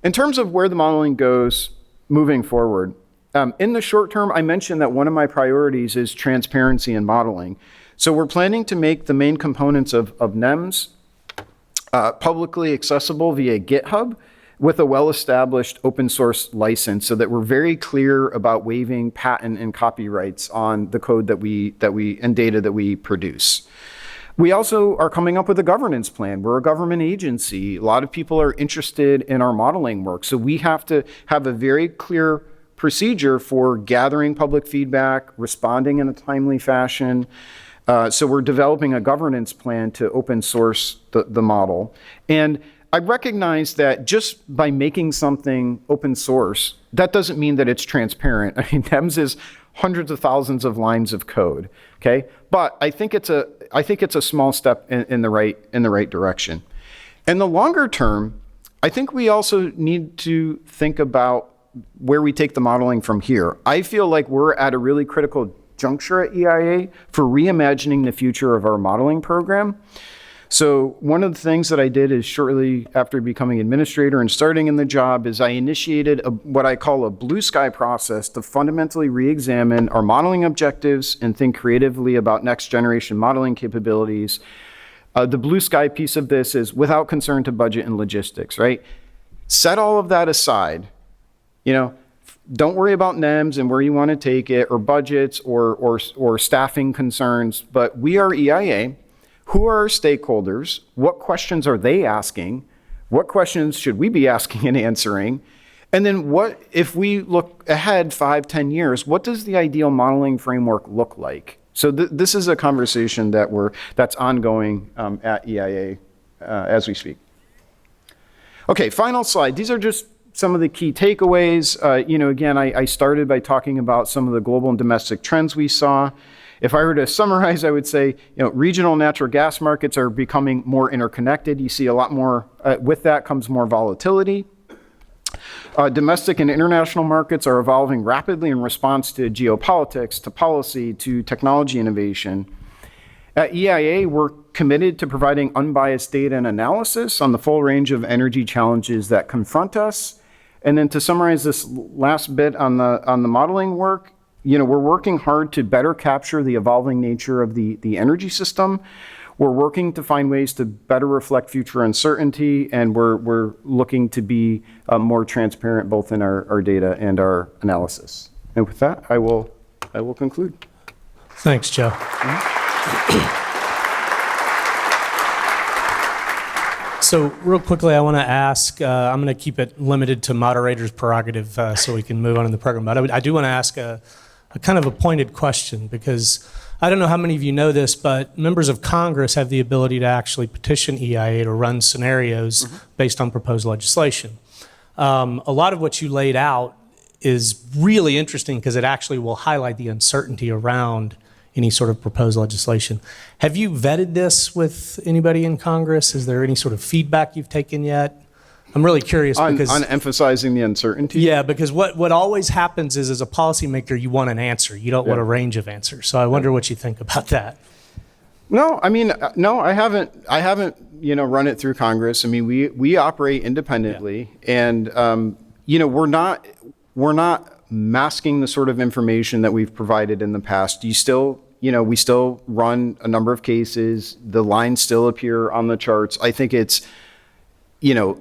in terms of where the modeling goes moving forward, in the short term, I mentioned that one of my priorities is transparency in modeling. So we're planning to make the main components of NEMS publicly accessible via GitHub with a well-established open source license so that we're very clear about waiving patent and copyrights on the code and data that we produce. We also are coming up with a governance plan. We're a government agency. A lot of people are interested in our modeling work. So we have to have a very clear procedure for gathering public feedback, responding in a timely fashion. So we're developing a governance plan to open source the model. And I recognize that just by making something open source, that doesn't mean that it's transparent. I mean, NEMS is hundreds of thousands of lines of code, okay? But I think it's a small step in the right direction. In the longer term, I think we also need to think about where we take the modeling from here. I feel like we're at a really critical juncture at EIA for reimagining the future of our modeling program. So one of the things that I did is shortly after becoming administrator and starting in the job is I initiated what I call a blue sky process to fundamentally re-examine our modeling objectives and think creatively about next generation modeling capabilities. The blue sky piece of this is without concern to budget and logistics, right? Set all of that aside. Don't worry about NEMS and where you want to take it or budgets or staffing concerns, but we are EIA. Who are our stakeholders? What questions are they asking? What questions should we be asking and answering? And then what, if we look ahead 5, 10 years, what does the ideal modeling framework look like? So this is a conversation that's ongoing at EIA as we speak. Okay, final slide. These are just some of the key takeaways. Again, I started by talking about some of the global and domestic trends we saw. If I were to summarize, I would say, regional natural gas markets are becoming more interconnected. You see a lot more, with that comes more volatility. Domestic and international markets are evolving rapidly in response to geopolitics, to policy, to technology innovation. At EIA, we're committed to providing unbiased data and analysis on the full range of energy challenges that confront us. And then to summarize this last bit on the modeling work, we're working hard to better capture the evolving nature of the energy system. We're working to find ways to better reflect future uncertainty, and we're looking to be more transparent both in our data and our analysis. And with that, I will conclude. Thanks, Joe. So real quickly, I want to ask, I'm going to keep it limited to moderator's prerogative so we can move on in the program, but I do want to ask a kind of a pointed question, because I don't know how many of you know this, but members of Congress have the ability to actually petition EIA to run scenarios based on proposed legislation. A lot of what you laid out is really interesting because it actually will highlight the uncertainty around any sort of proposed legislation. Have you vetted this with anybody in Congress? Is there any sort of feedback you've taken yet? I'm really curious because on emphasizing the uncertainty. Yeah, because what always happens is, as a policymaker, you want an answer. You don't want a range of answers. So I wonder what you think about that. No, I haven't. Run it through Congress. I mean, we operate independently, and we're not masking the sort of information that we've provided in the past. We still run a number of cases. The lines still appear on the charts. I think it's,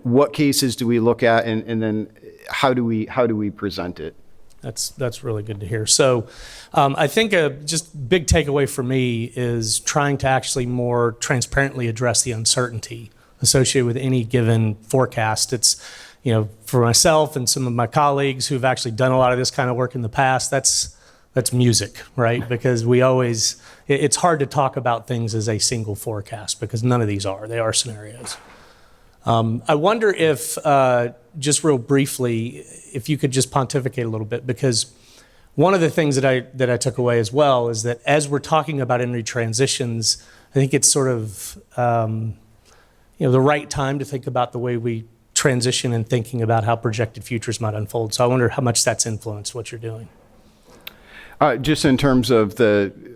what cases do we look at, and then how do we present it? That's really good to hear. So I think just big takeaway for me is trying to actually more transparently address the uncertainty associated with any given forecast. It's, for myself and some of my colleagues who've actually done a lot of this kind of work in the past, that's music, right? Because it's hard to talk about things as a single forecast because none of these they are scenarios. I wonder if, just real briefly, if you could just pontificate a little bit, because one of the things that I took away as well is that as we're talking about energy transitions, I think it's sort of the right time to think about the way we transition and thinking about how projected futures might unfold. So I wonder how much that's influenced what you're doing. Just in terms of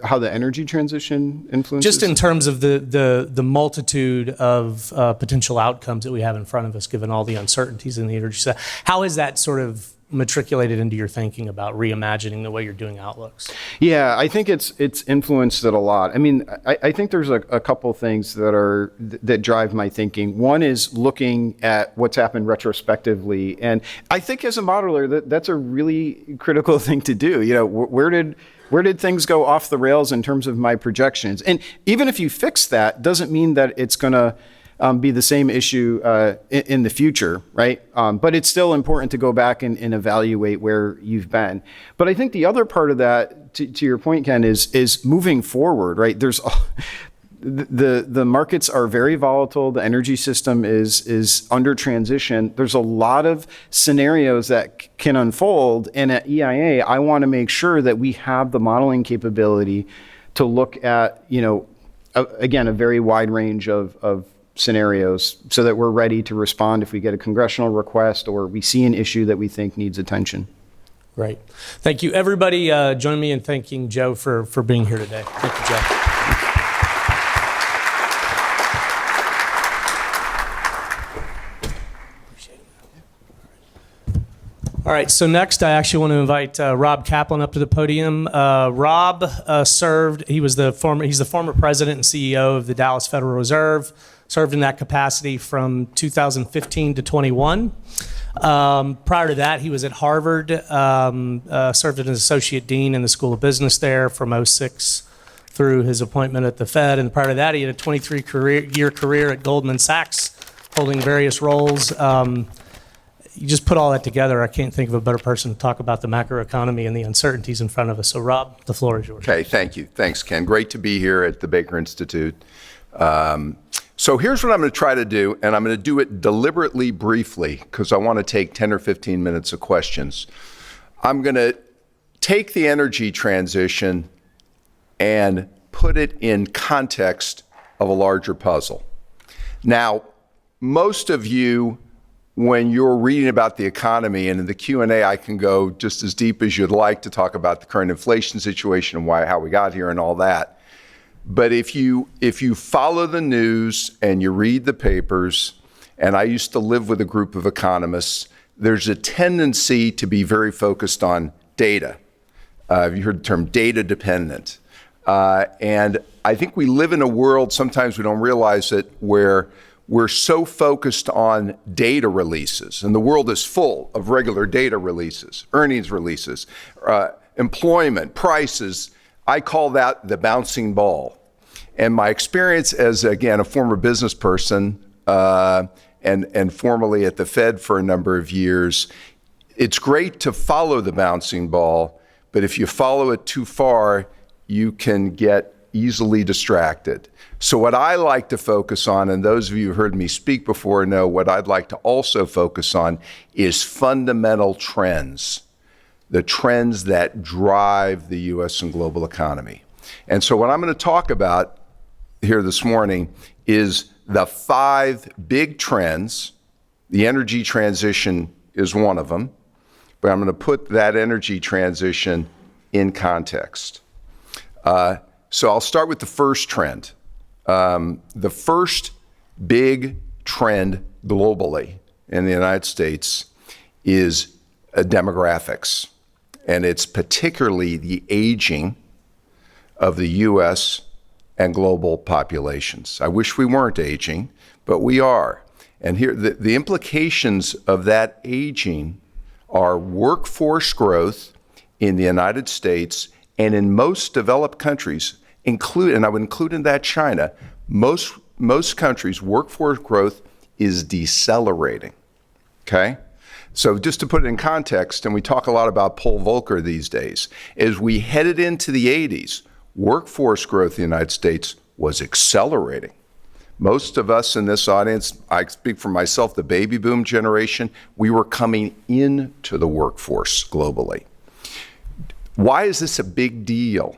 how the energy transition influences? Just in terms of the multitude of potential outcomes that we have in front of us, given all the uncertainties in the energy sector. How is that sort of matriculated into your thinking about reimagining the way you're doing outlooks? Yeah, I think it's influenced it a lot. I mean, I think there's a couple things that drive my thinking. One is looking at what's happened retrospectively, and I think as a modeler that's a really critical thing to do. Where did things go off the rails in terms of my projections? And even if you fix that, doesn't mean that it's going to be the same issue in the future, right? But it's still important to go back and evaluate where you've been. But I think the other part of that, to your point, Ken, is moving forward, right? There's the markets are very volatile. The energy system is under transition. There's a lot of scenarios that can unfold, and at EIA, I want to make sure that we have the modeling capability to look at, again, a very wide range of scenarios so that we're ready to respond if we get a congressional request or we see an issue that we think needs attention. Great. Thank you. Everybody join me in thanking Joe for being here today. Thank you, Joe. All right, so next I actually want to invite Rob Kaplan up to the podium. Rob he's the former president and CEO of the Dallas Federal Reserve, served in that capacity from 2015 to 21. Prior to that, he was at Harvard, served as an associate dean in the School of Business there from 06 through his appointment at the Fed. And prior to that, he had a 23-year career at Goldman Sachs, holding various roles. You just put all that together. I can't think of a better person to talk about the macroeconomy and the uncertainties in front of us. So, Rob, the floor is yours. Okay, thank you. Thanks, Ken. Great to be here at the Baker Institute. So here's what I'm going to try to do, and I'm going to do it deliberately briefly because I want to take 10 or 15 minutes of questions. I'm going to take the energy transition and put it in context of a larger puzzle. Now, most of you, when you're reading about the economy, and in the Q&A I can go just as deep as you'd like to talk about the current inflation situation and how we got here and all that. But if you follow the news and you read the papers, and I used to live with a group of economists, there's a tendency to be very focused on data. Have you heard the term data dependent? And I think we live in a world, sometimes we don't realize it, where we're so focused on data releases, and the world is full of regular data releases, earnings releases, employment, prices. I call that the bouncing ball. And my experience as, again, a former business person and formerly at the Fed for a number of years, it's great to follow the bouncing ball, but if you follow it too far, you can get easily distracted. So what I like to focus on, and those of you who heard me speak before know what I'd like to also focus on, is fundamental trends, the trends that drive the U.S. and global economy. And so what I'm going to talk about here this morning is the 5 big trends. The energy transition is one of them, but I'm going to put that energy transition in context. So I'll start with the first trend. The first big trend globally in the United States is demographics, and it's particularly the aging of the U.S. and global populations. I wish we weren't aging, but we are. And here, the implications of that aging are workforce growth in the United States and in most developed countries, and I would include in that China. Most countries, workforce growth is decelerating, okay? So just to put it in context, and we talk a lot about Paul Volcker these days, as we headed into the 80s, workforce growth in the United States was accelerating. Most of us in this audience, I speak for myself, the baby boom generation, we were coming into the workforce globally. Why is this a big deal?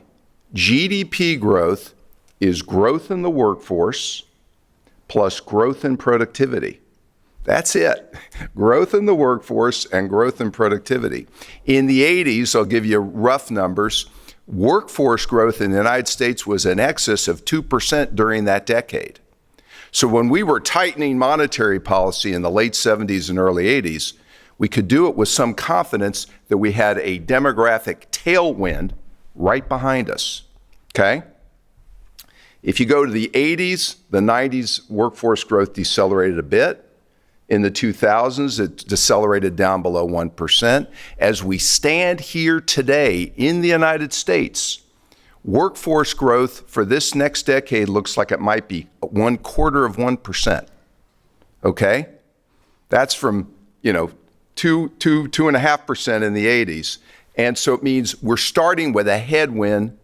GDP growth is growth in the workforce plus growth in productivity. That's it. Growth in the workforce and growth in productivity. In the 80s, I'll give you rough numbers, workforce growth in the United States was in excess of 2% during that decade. So when we were tightening monetary policy in the late 70s and early 80s, we could do it with some confidence that we had a demographic tailwind right behind us, okay? If you go to the 80s, the 90s, workforce growth decelerated a bit. In the 2000s, it decelerated down below 1%. As we stand here today in the United States, workforce growth for this next decade looks like it might be 0.25%, okay? That's from, 2.5% in the 80s. And so it means we're starting with a headwind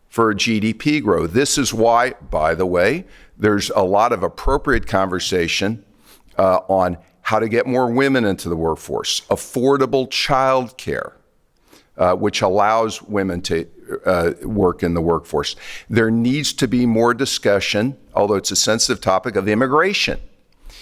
for GDP growth. This is why, by the way, there's a lot of appropriate conversation on how to get more women into the workforce, affordable child care, which allows women to work in the workforce. There needs to be more discussion, although it's a sensitive topic, of immigration.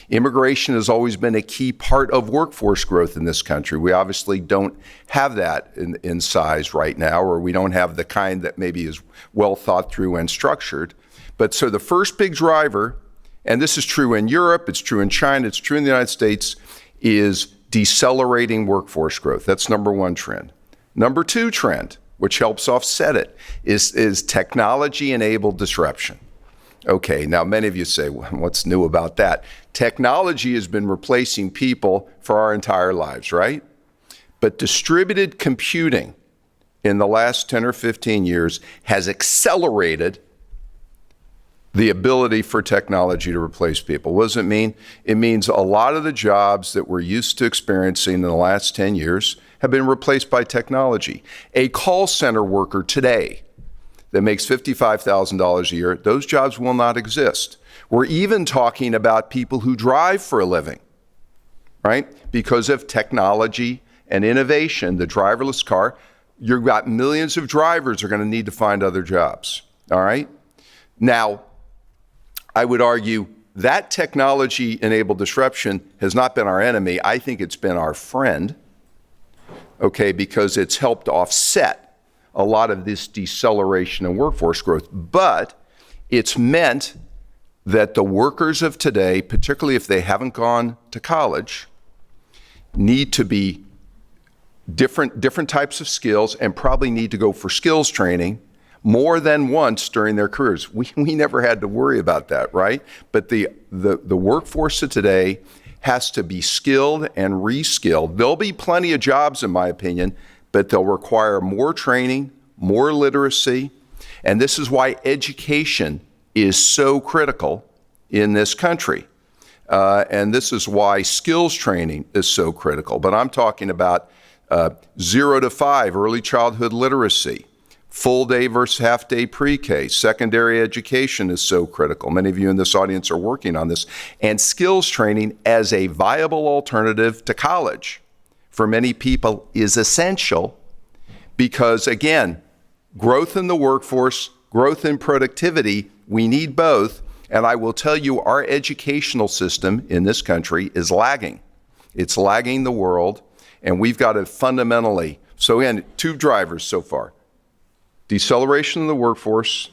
Immigration has always been a key part of workforce growth in this country. We obviously don't have that in size right now, or we don't have the kind that maybe is well thought through and structured. But so the first big driver, and this is true in Europe, it's true in China, it's true in the United States, is decelerating workforce growth. That's number one trend. Number two trend, which helps offset it, is technology-enabled disruption. Okay, now many of you say, well, what's new about that? Technology has been replacing people for our entire lives, right? But distributed computing in the last 10 or 15 years has accelerated the ability for technology to replace people. What does it mean? It means a lot of the jobs that we're used to experiencing in the last 10 years have been replaced by technology. A call center worker today that makes $55,000 a year, those jobs will not exist. We're even talking about people who drive for a living, right? Because of technology and innovation, the driverless car, you've got millions of drivers are going to need to find other jobs, all right? Now, I would argue that technology-enabled disruption has not been our enemy. I think it's been our friend, okay, because it's helped offset a lot of this deceleration in workforce growth. But it's meant that the workers of today, particularly if they haven't gone to college, need to be different types of skills and probably need to go for skills training more than once during their careers. We never had to worry about that, right? But the workforce of today has to be skilled and re-skilled. There'll be plenty of jobs, in my opinion, but they'll require more training, more literacy, and this is why education is so critical in this country. And this is why skills training is so critical. But I'm talking about 0 to 5, early childhood literacy, full day versus half day pre-K, secondary education is so critical. Many of you in this audience are working on this. And skills training as a viable alternative to college for many people is essential because, again, growth in the workforce, growth in productivity, we need both. And I will tell you, our educational system in this country is lagging. It's lagging the world, and we've got to fundamentally, so again, two drivers so far. Deceleration of the workforce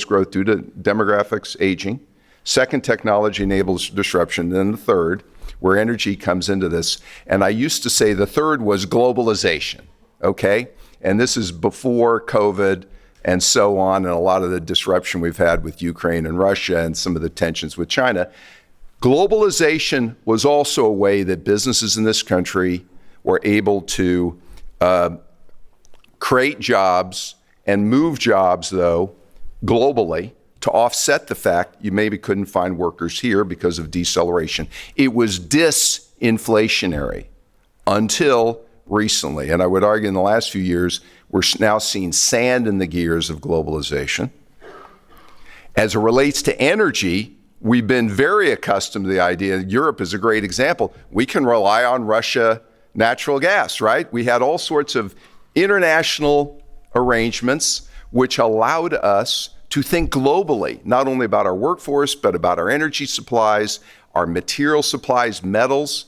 growth due to demographics, aging. Second, technology enables disruption. Then the third, where energy comes into this. And I used to say the third was globalization, okay? And this is before COVID and so on, and a lot of the disruption we've had with Ukraine and Russia and some of the tensions with China. Globalization was also a way that businesses in this country were able to create jobs and move jobs, though, globally to offset the fact you maybe couldn't find workers here because of deceleration. It was disinflationary until recently. And I would argue in the last few years, we're now seeing sand in the gears of globalization. As it relates to energy, we've been very accustomed to the idea, Europe is a great example, we can rely on Russia natural gas, right? We had all sorts of international arrangements which allowed us to think globally, not only about our workforce, but about our energy supplies, our material supplies, metals.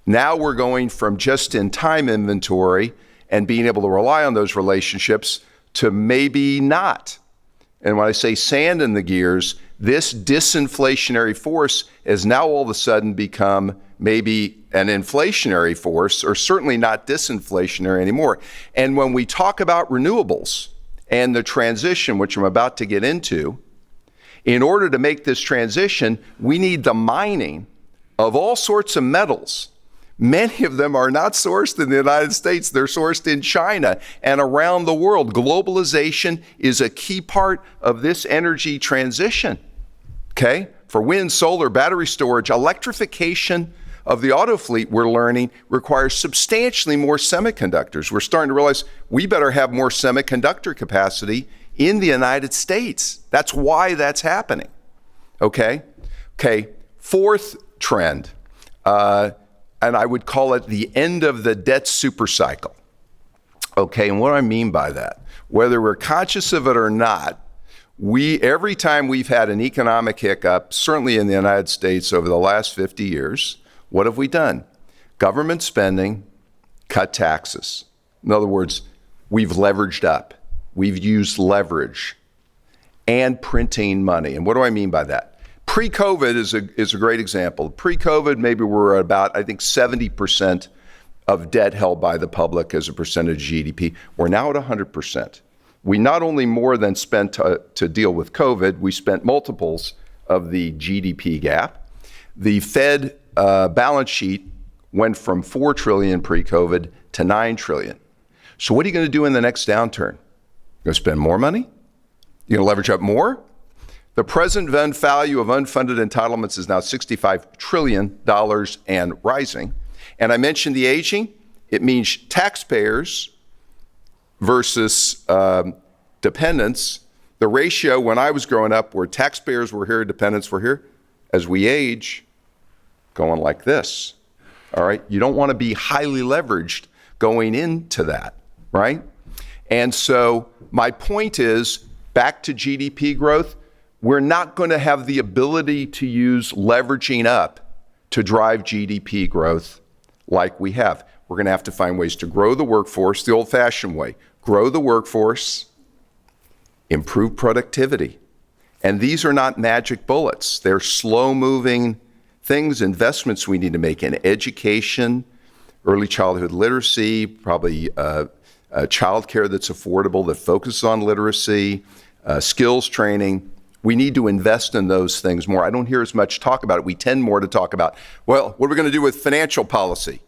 Now we're going from just-in-time inventory and being able to rely on those relationships to maybe not. And when I say sand in the gears, this disinflationary force has now all of a sudden become maybe an inflationary force, or certainly not disinflationary anymore. And when we talk about renewables and the transition, which I'm about to get into, in order to make this transition, we need the mining of all sorts of metals. Many of them are not sourced in the United States, they're sourced in China and around the world. Globalization is a key part of this energy transition, okay? For wind, solar, battery storage, electrification of the auto fleet, we're learning, requires substantially more semiconductors. We're starting to realize we better have more semiconductor capacity in the United States. That's why that's happening, okay? Okay, fourth trend, and I would call it the end of the debt supercycle. Okay, and what do I mean by that? Whether we're conscious of it or not, every time we've had an economic hiccup, certainly in the United States over the last 50 years, what have we done? Government spending, cut taxes. In other words, we've leveraged up. We've used leverage and printing money. And what do I mean by that? Pre-COVID is a great example. Pre-COVID, maybe we're at about, I think, 70% of debt held by the public as a percentage of GDP. We're now at 100%. We not only more than spent to deal with COVID, we spent multiples of the GDP gap. The Fed balance sheet went from $4 trillion pre-COVID to $9 trillion. So what are you going to do in the next downturn? You're going to spend more money? You're going to leverage up more? The present value of unfunded entitlements is now $65 trillion and rising. And I mentioned the aging. It means taxpayers versus dependents. The ratio when I was growing up where taxpayers were here, dependents were here, as we age, going like this. All right? You don't want to be highly leveraged going into that, right? And so my point is, back to GDP growth, we're not going to have the ability to use leveraging up to drive GDP growth like we have. We're going to have to find ways to grow the workforce the old-fashioned way. Grow the workforce, improve productivity. And these are not magic bullets. They're slow-moving things, investments we need to make in education, early childhood literacy, probably childcare that's affordable, that focuses on literacy, skills training. We need to invest in those things more. I don't hear as much talk about it. We tend more to talk about, well, what are we going to do with financial policy?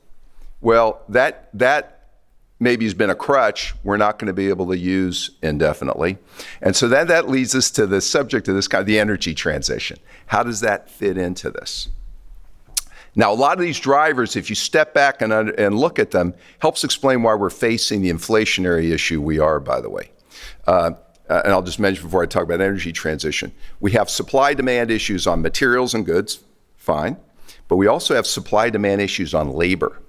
Well, that maybe has been a crutch we're not going to be able to use indefinitely. And so that leads us to the subject of this kind of the energy transition. How does that fit into this? Now, a lot of these drivers, if you step back and look at them, helps explain why we're facing the inflationary issue we are, by the way. And I'll just mention before I talk about energy transition, we have supply-demand issues on materials and goods, fine, but we also have supply-demand issues on labor.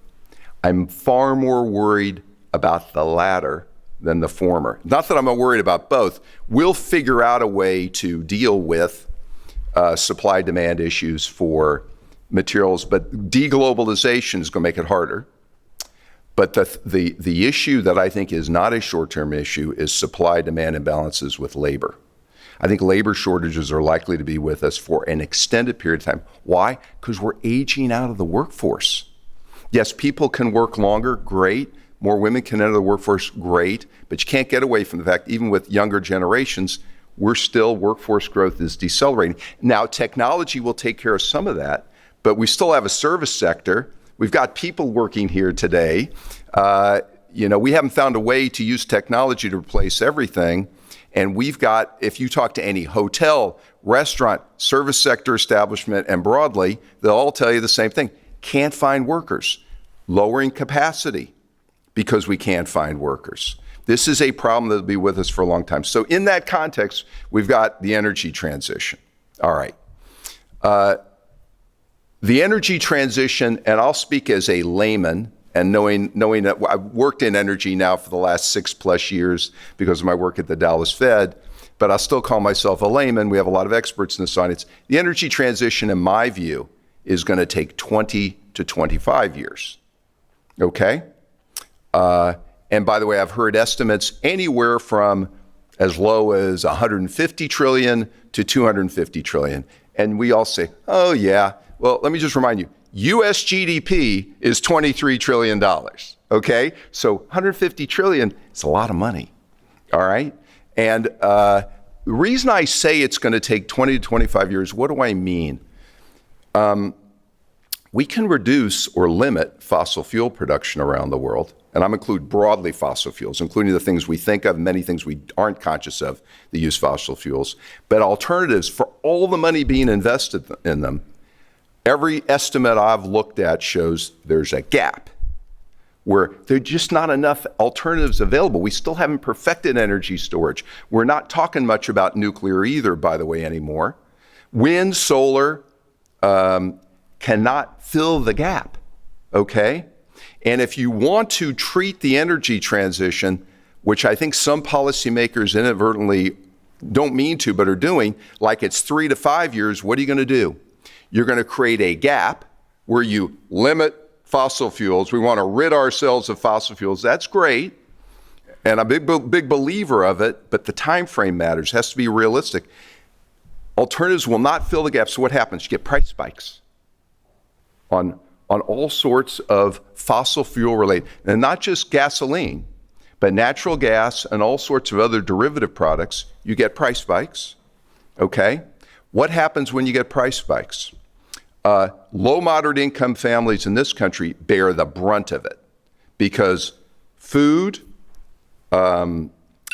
I'm far more worried about the latter than the former. Not that I'm worried about both. We'll figure out a way to deal with supply-demand issues for materials, but deglobalization is going to make it harder. But the issue that I think is not a short-term issue is supply-demand imbalances with labor. I think labor shortages are likely to be with us for an extended period of time. Why? Because we're aging out of the workforce. Yes, people can work longer, great. More women can enter the workforce, great. But you can't get away from the fact, even with younger generations, workforce growth is decelerating. Now, technology will take care of some of that, but we still have a service sector. We've got people working here today. We haven't found a way to use technology to replace everything. And we've got, if you talk to any hotel, restaurant, service sector establishment, and broadly, they'll all tell you the same thing. Can't find workers. Lowering capacity because we can't find workers. This is a problem that'll be with us for a long time. So in that context, we've got the energy transition. All right. The energy transition, and I'll speak as a layman, and knowing that I've worked in energy now for the last 6+ years because of my work at the Dallas Fed, but I'll still call myself a layman. We have a lot of experts in this audience. The energy transition, in my view, is going to take 20 to 25 years. Okay? And by the way, I've heard estimates anywhere from as low as 150 trillion to 250 trillion. And we all say, oh yeah. Well, let me just remind you, US GDP is $23 trillion, okay? So 150 trillion is a lot of money, all right? And the reason I say it's going to take 20 to 25 years, what do I mean? We can reduce or limit fossil fuel production around the world, and I'm include broadly fossil fuels, including the things we think of, many things we aren't conscious of that use fossil fuels. But alternatives, for all the money being invested in them, every estimate I've looked at shows there's a gap where there are just not enough alternatives available. We still haven't perfected energy storage. We're not talking much about nuclear either, by the way, anymore. Wind, solar cannot fill the gap, okay? And if you want to treat the energy transition, which I think some policymakers inadvertently don't mean to, but are doing, like it's 3 to 5 years, what are you going to do? You're going to create a gap where you limit fossil fuels. We want to rid ourselves of fossil fuels. That's great. And I'm a big believer of it, but the time frame matters. It has to be realistic. Alternatives will not fill the gap. So what happens? You get price spikes on all sorts of fossil fuel related, and not just gasoline, but natural gas and all sorts of other derivative products. You get price spikes, okay? What happens when you get price spikes? Low, moderate income families in this country bear the brunt of it because food,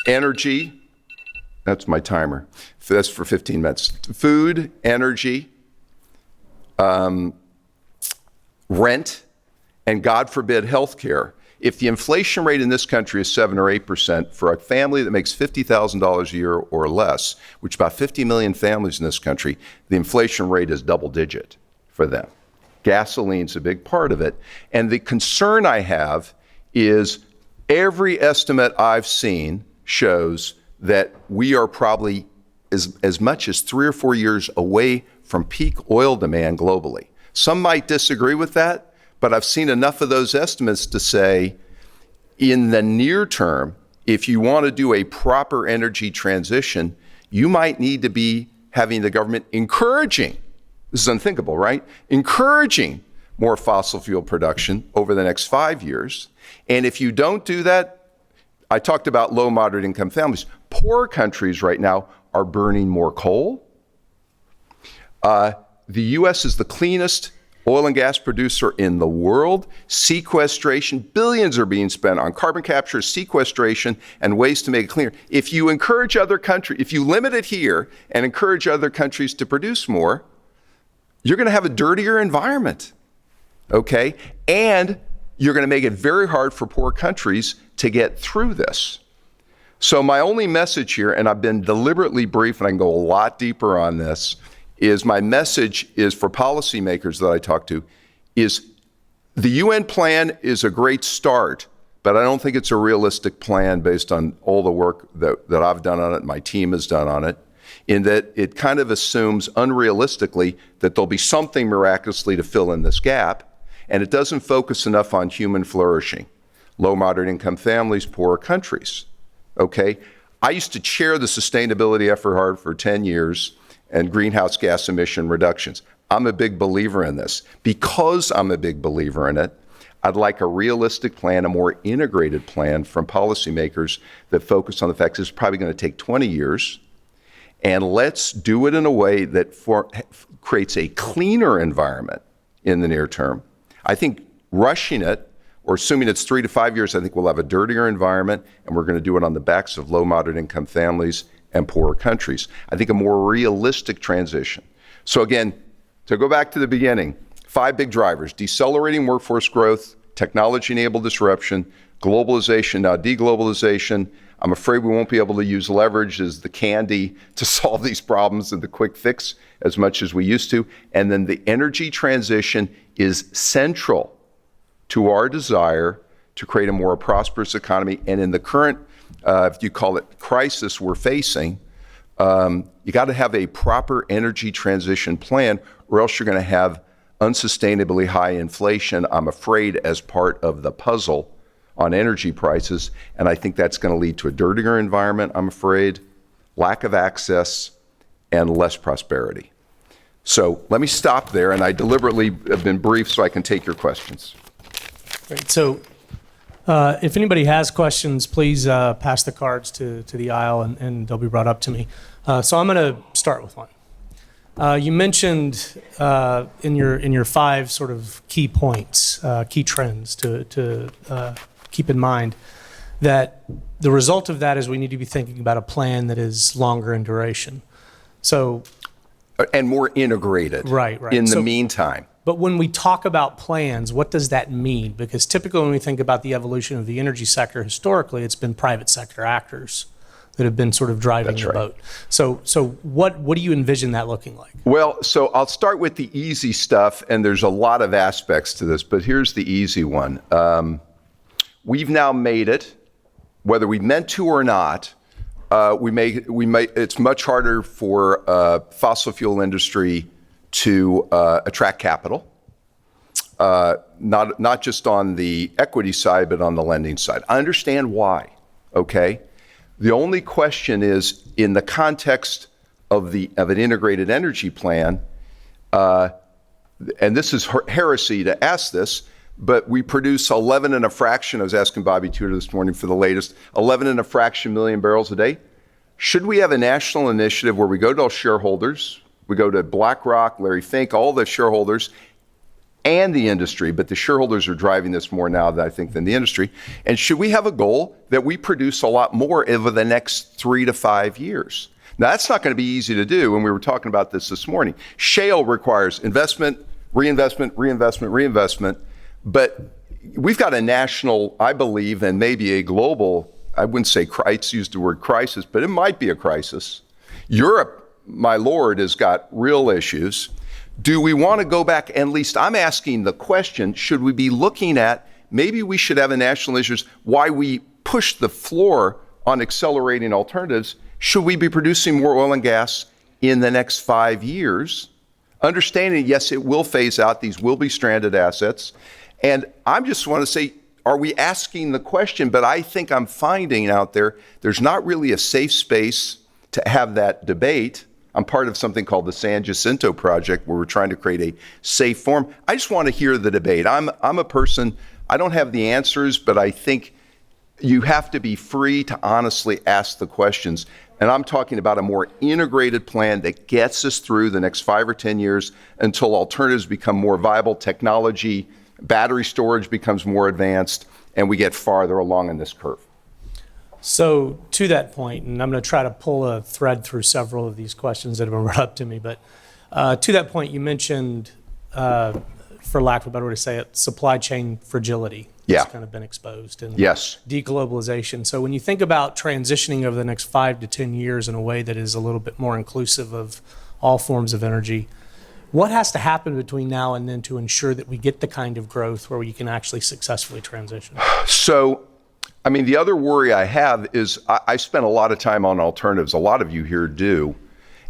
energy, That's my timer. That's for 15 minutes. Food, energy, rent, and God forbid, healthcare. If the inflation rate in this country is 7 or 8%, for a family that makes $50,000 a year or less, which about 50 million families in this country, the inflation rate is double digit for them. Gasoline's a big part of it. And the concern I have is every estimate I've seen shows that we are probably as much as 3 or 4 years away from peak oil demand globally. Some might disagree with that, but I've seen enough of those estimates to say, in the near term, if you want to do a proper energy transition, you might need to be having the government encouraging, this is unthinkable, right? Encouraging more fossil fuel production over the next 5 years. And if you don't do that, I talked about low, moderate income families. Poor countries right now are burning more coal. The U.S. is the cleanest oil and gas producer in the world. Sequestration, billions are being spent on carbon capture, sequestration, and ways to make it cleaner. If you encourage other countries, if you limit it here and encourage other countries to produce more, you're going to have a dirtier environment, okay? And you're going to make it very hard for poor countries to get through this. So my only message here, and I've been deliberately brief and I can go a lot deeper on this, is my message is for policymakers that I talk to, is the UN plan is a great start, but I don't think it's a realistic plan based on all the work that I've done on it, my team has done on it, in that it kind of assumes unrealistically that there'll be something miraculously to fill in this gap, and it doesn't focus enough on human flourishing, low, moderate income families, poorer countries, okay? I used to chair the sustainability effort hard for 10 years, and greenhouse gas emission reductions. I'm a big believer in this. Because I'm a big believer in it, I'd like a realistic plan, a more integrated plan from policymakers that focus on the fact it's probably going to take 20 years, and let's do it in a way that creates a cleaner environment in the near term. I think rushing it, or assuming it's 3 to 5 years, I think we'll have a dirtier environment, and we're going to do it on the backs of low, moderate income families and poorer countries. I think a more realistic transition. So again, to go back to the beginning, 5 big drivers: decelerating workforce growth, technology-enabled disruption, globalization, now deglobalization. I'm afraid we won't be able to use leverage as the candy to solve these problems and the quick fix as much as we used to. And then the energy transition is central to our desire to create a more prosperous economy. And in the current if you call it crisis we're facing, you got to have a proper energy transition plan, or else you're going to have unsustainably high inflation, I'm afraid, as part of the puzzle on energy prices. And I think that's going to lead to a dirtier environment, I'm afraid, lack of access, and less prosperity. So let me stop there, and I deliberately have been brief so I can take your questions. Great. So if anybody has questions, please pass the cards to the aisle, and they'll be brought up to me. So I'm going to start with one. You mentioned in your 5 sort of key points, key trends to keep in mind, that the result of that is we need to be thinking about a plan that is longer in duration. So, and more integrated. Right. In the meantime. But when we talk about plans, what does that mean? Because typically when we think about the evolution of the energy sector, historically, it's been private sector actors that have been sort of driving the boat. So what do you envision that looking like? Well, so I'll start with the easy stuff, and there's a lot of aspects to this, but here's the easy one. We've now made it, whether we meant to or not, it's much harder for fossil fuel industry to attract capital, not just on the equity side, but on the lending side. I understand why, okay? The only question is, in the context of an integrated energy plan, and this is heresy to ask this, but we produce 11 and a fraction, I was asking Bobby Tudor this morning for the latest, 11 and a fraction million barrels a day. Should we have a national initiative where we go to all shareholders, we go to BlackRock, Larry Fink, all the shareholders, and the industry, but the shareholders are driving this more now than I think than the industry. And should we have a goal that we produce a lot more over the next 3 to 5 years? Now, that's not going to be easy to do, and we were talking about this morning. Shale requires investment, reinvestment, reinvestment, reinvestment, but we've got a national, I believe, and maybe a global, I wouldn't say, I'd use the word crisis, but it might be a crisis. Europe, my lord, has got real issues. Do we want to go back, at least I'm asking the question, should we be looking at, maybe we should have a national issues, why we push the floor on accelerating alternatives? Should we be producing more oil and gas in the next 5 years? Understanding, yes, it will phase out, these will be stranded assets. And I just want to say, are we asking the question? But I think I'm finding out there's not really a safe space to have that debate. I'm part of something called the San Jacinto Project, where we're trying to create a safe forum. I just want to hear the debate. I'm a person, I don't have the answers, but I think you have to be free to honestly ask the questions. And I'm talking about a more integrated plan that gets us through the next 5 or 10 years until alternatives become more viable, technology, battery storage becomes more advanced, and we get farther along in this curve. So to that point, and I'm going to try to pull a thread through several of these questions that have been brought up to me, but to that point, you mentioned, for lack of a better way to say it, supply chain fragility. Yeah. That's kind of been exposed. And Yes. deglobalization. So when you think about transitioning over the next 5 to 10 years in a way that is a little bit more inclusive of all forms of energy, what has to happen between now and then to ensure that we get the kind of growth where you can actually successfully transition? So, I mean, the other worry I have is I spent a lot of time on alternatives. A lot of you here do.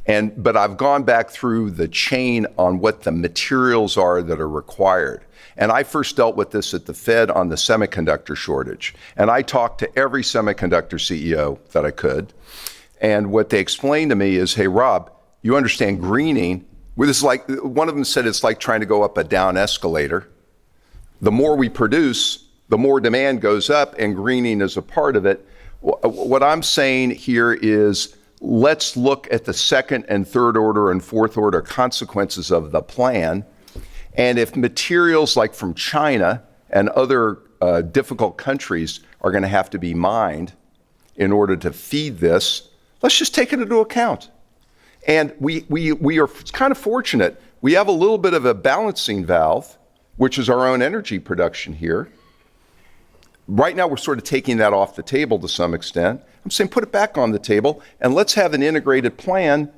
But I've gone back through the chain on what the materials are that are required. And I first dealt with this at the Fed on the semiconductor shortage. And I talked to every semiconductor CEO that I could. And what they explained to me is, hey, Rob, you understand greening. Well, this is like, one of them said it's like trying to go up a down escalator. The more we produce, the more demand goes up, and greening is a part of it. What I'm saying here is, let's look at the second and third order and fourth order consequences of the plan. And if materials like from China and other difficult countries are going to have to be mined in order to feed this, let's just take it into account. And we are kind of fortunate. We have a little bit of a balancing valve, which is our own energy production here. Right now, we're sort of taking that off the table to some extent. I'm saying put it back on the table, and let's have an integrated plan,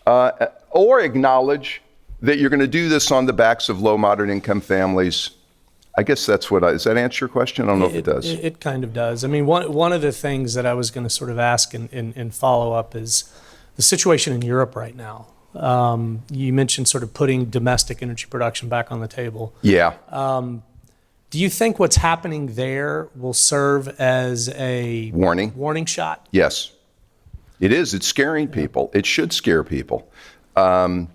or acknowledge that you're going to do this on the backs of low, moderate income families. I guess that's does that answer your question? I don't know if it does. It kind of does. I mean, one of the things that I was going to sort of ask and follow up is the situation in Europe right now. You mentioned sort of putting domestic energy production back on the table. Yeah. Do you think what's happening there will serve as a warning shot? Yes, it is. It's scaring people. It should scare people. And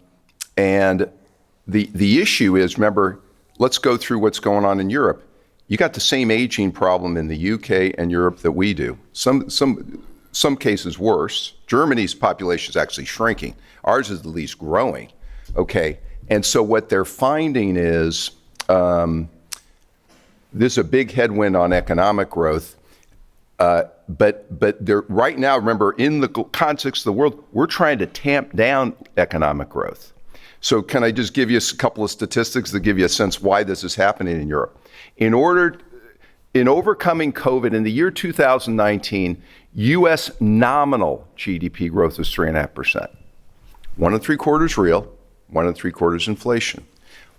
the issue is, remember, let's go through what's going on in Europe. You got the same aging problem in the UK and Europe that we do. Some cases worse. Germany's population is actually shrinking. Ours is at least growing. Okay, and so what they're finding is, there's a big headwind on economic growth, but right now, remember, in the context of the world, we're trying to tamp down economic growth. So can I just give you a couple of statistics that give you a sense why this is happening in Europe? In overcoming COVID, in the year 2019, U.S. nominal GDP growth was 3.5%. 1 3/4 real, 1 3/4 inflation.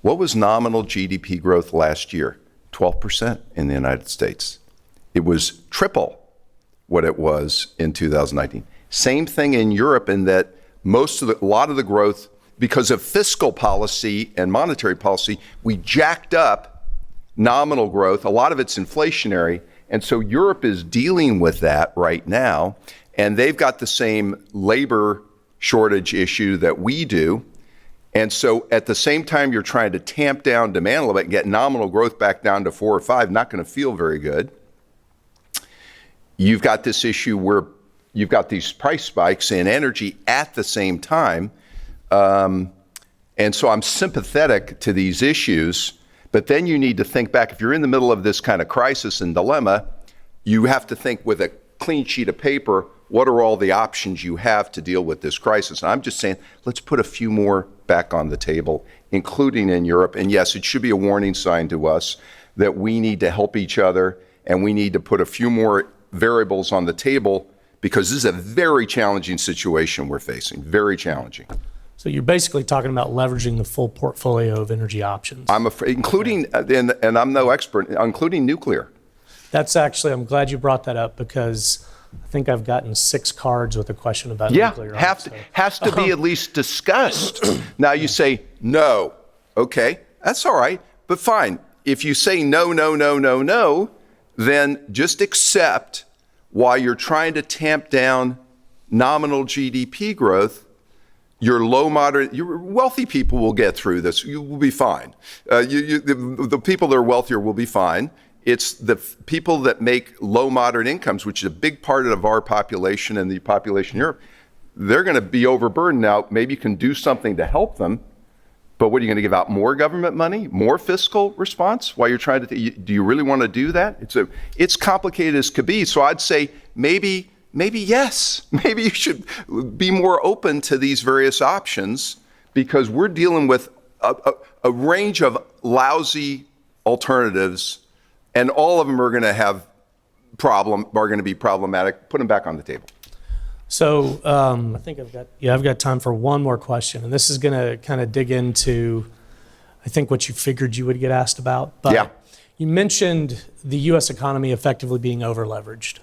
What was nominal GDP growth last year? 12% in the United States. It was triple what it was in 2019. Same thing in Europe, in that a lot of the growth, because of fiscal policy and monetary policy, we jacked up nominal growth. A lot of it's inflationary. And so Europe is dealing with that right now. And they've got the same labor shortage issue that we do. And so at the same time, you're trying to tamp down demand a little bit and get nominal growth back down to 4 or 5, not going to feel very good. You've got this issue where you've got these price spikes in energy at the same time. And And so I'm sympathetic to these issues, but then you need to think back. If you're in the middle of this kind of crisis and dilemma, you have to think with a clean sheet of paper, what are all the options you have to deal with this crisis? And I'm just saying, let's put a few more back on the table, including in Europe. And yes, it should be a warning sign to us that we need to help each other and we need to put a few more variables on the table, because this is a very challenging situation we're facing, very challenging. So you're basically talking about leveraging the full portfolio of energy options. I'm afraid, including, and I'm no expert, including nuclear. That's actually, I'm glad you brought that up, because I think I've gotten 6 cards with a question about Yeah, nuclear. has to be at least discussed. Now you say no. Okay, that's all right, but fine. If you say no, no, no, no, no, then just accept while you're trying to tamp down nominal GDP growth, your your wealthy people will get through this. You will be fine. The people that are wealthier will be fine. It's the people that make low, moderate incomes, which is a big part of our population and the population in Europe. They're going to be overburdened now. Maybe you can do something to help them, but what, are you going to give out more government money, more fiscal response while you're trying to, do you really want to do that? It's complicated as could be. So I'd say maybe yes, maybe you should be more open to these various options, because we're dealing with a range of lousy alternatives, and all of them are going to be problematic. Put them back on the table. So I think I've got time for one more question, and this is going to kind of dig into, I think, what you figured you would get asked about. But Yeah. You mentioned the U.S. economy effectively being over-leveraged.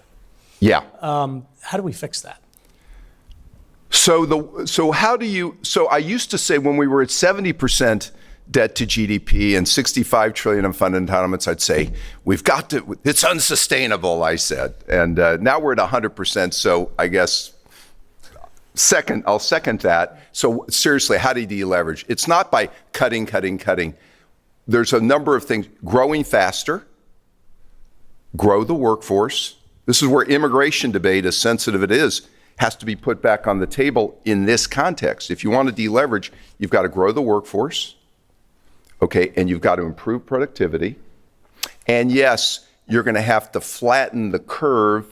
Yeah. How do we fix that? So I used to say when we were at 70% debt to GDP and 65 trillion in fund entitlements, I'd say, it's unsustainable, I said. And now we're at 100%, so I guess I'll second that. So seriously, how do you deleverage? It's not by cutting. There's a number of things. Growing faster, grow the workforce. This is where immigration debate, as sensitive it is, has to be put back on the table in this context. If you want to deleverage, you've got to grow the workforce, okay, and you've got to improve productivity. And yes, you're going to have to flatten the curve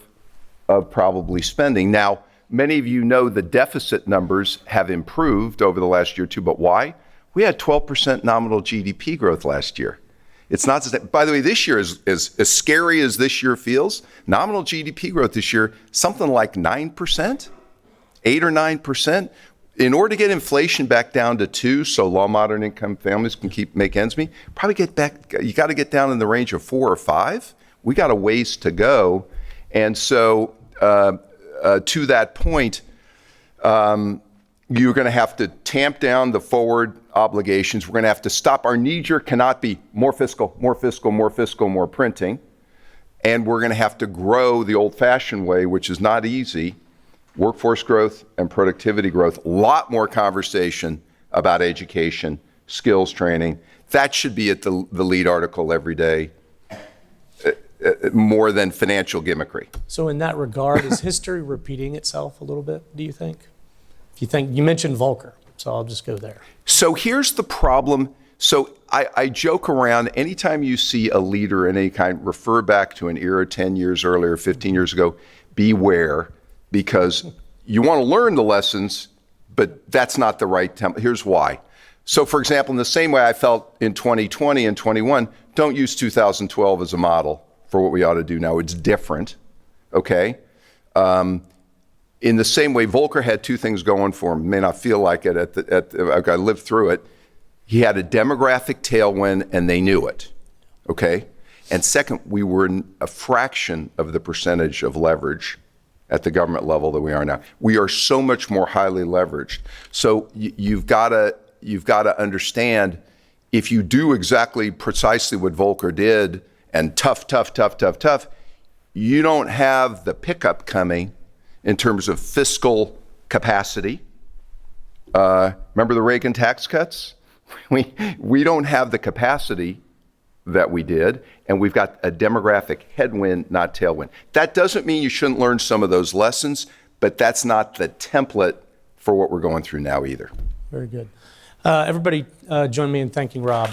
of probably spending. Now, many of you know the deficit numbers have improved over the last year or two, but why? We had 12% nominal GDP growth last year. It's not, by the way, this year is as scary as this year feels. Nominal GDP growth this year, something like 9%, 8 or 9%. In order to get inflation back down to 2, so low, moderate income families can make ends meet, you got to get down in the range of 4 or 5. We got a ways to go. And so to that point, you're going to have to tamp down the forward obligations. We're going to have to stop. Our knee-jerk cannot be more fiscal, more printing. And we're going to have to grow the old-fashioned way, which is not easy, workforce growth and productivity growth. A lot more conversation about education, skills training. That should be at the lead article every day, more than financial gimmickry. So in that regard, is history repeating itself a little bit, do you think? You mentioned Volcker, so I'll just go there. So here's the problem. So I joke around, anytime you see a leader in any kind, refer back to an era 10 years earlier, 15 years ago, beware, because you want to learn the lessons, but that's not the right template. Here's why. So for example, in the same way I felt in 2020 and 21, don't use 2012 as a model for what we ought to do now. It's different, okay? In the same way, Volcker had 2 things going for him. May not feel like it I lived through it. He had a demographic tailwind, and they knew it, okay? And second, we were in a fraction of the percentage of leverage at the government level that we are now. We are so much more highly leveraged. So you've got to understand, if you do exactly precisely what Volcker did, and tough, you don't have the pickup coming in terms of fiscal capacity. Remember the Reagan tax cuts? We don't have the capacity that we did, and we've got a demographic headwind, not tailwind. That doesn't mean you shouldn't learn some of those lessons, but that's not the template for what we're going through now either. Very good. Everybody join me in thanking Rob.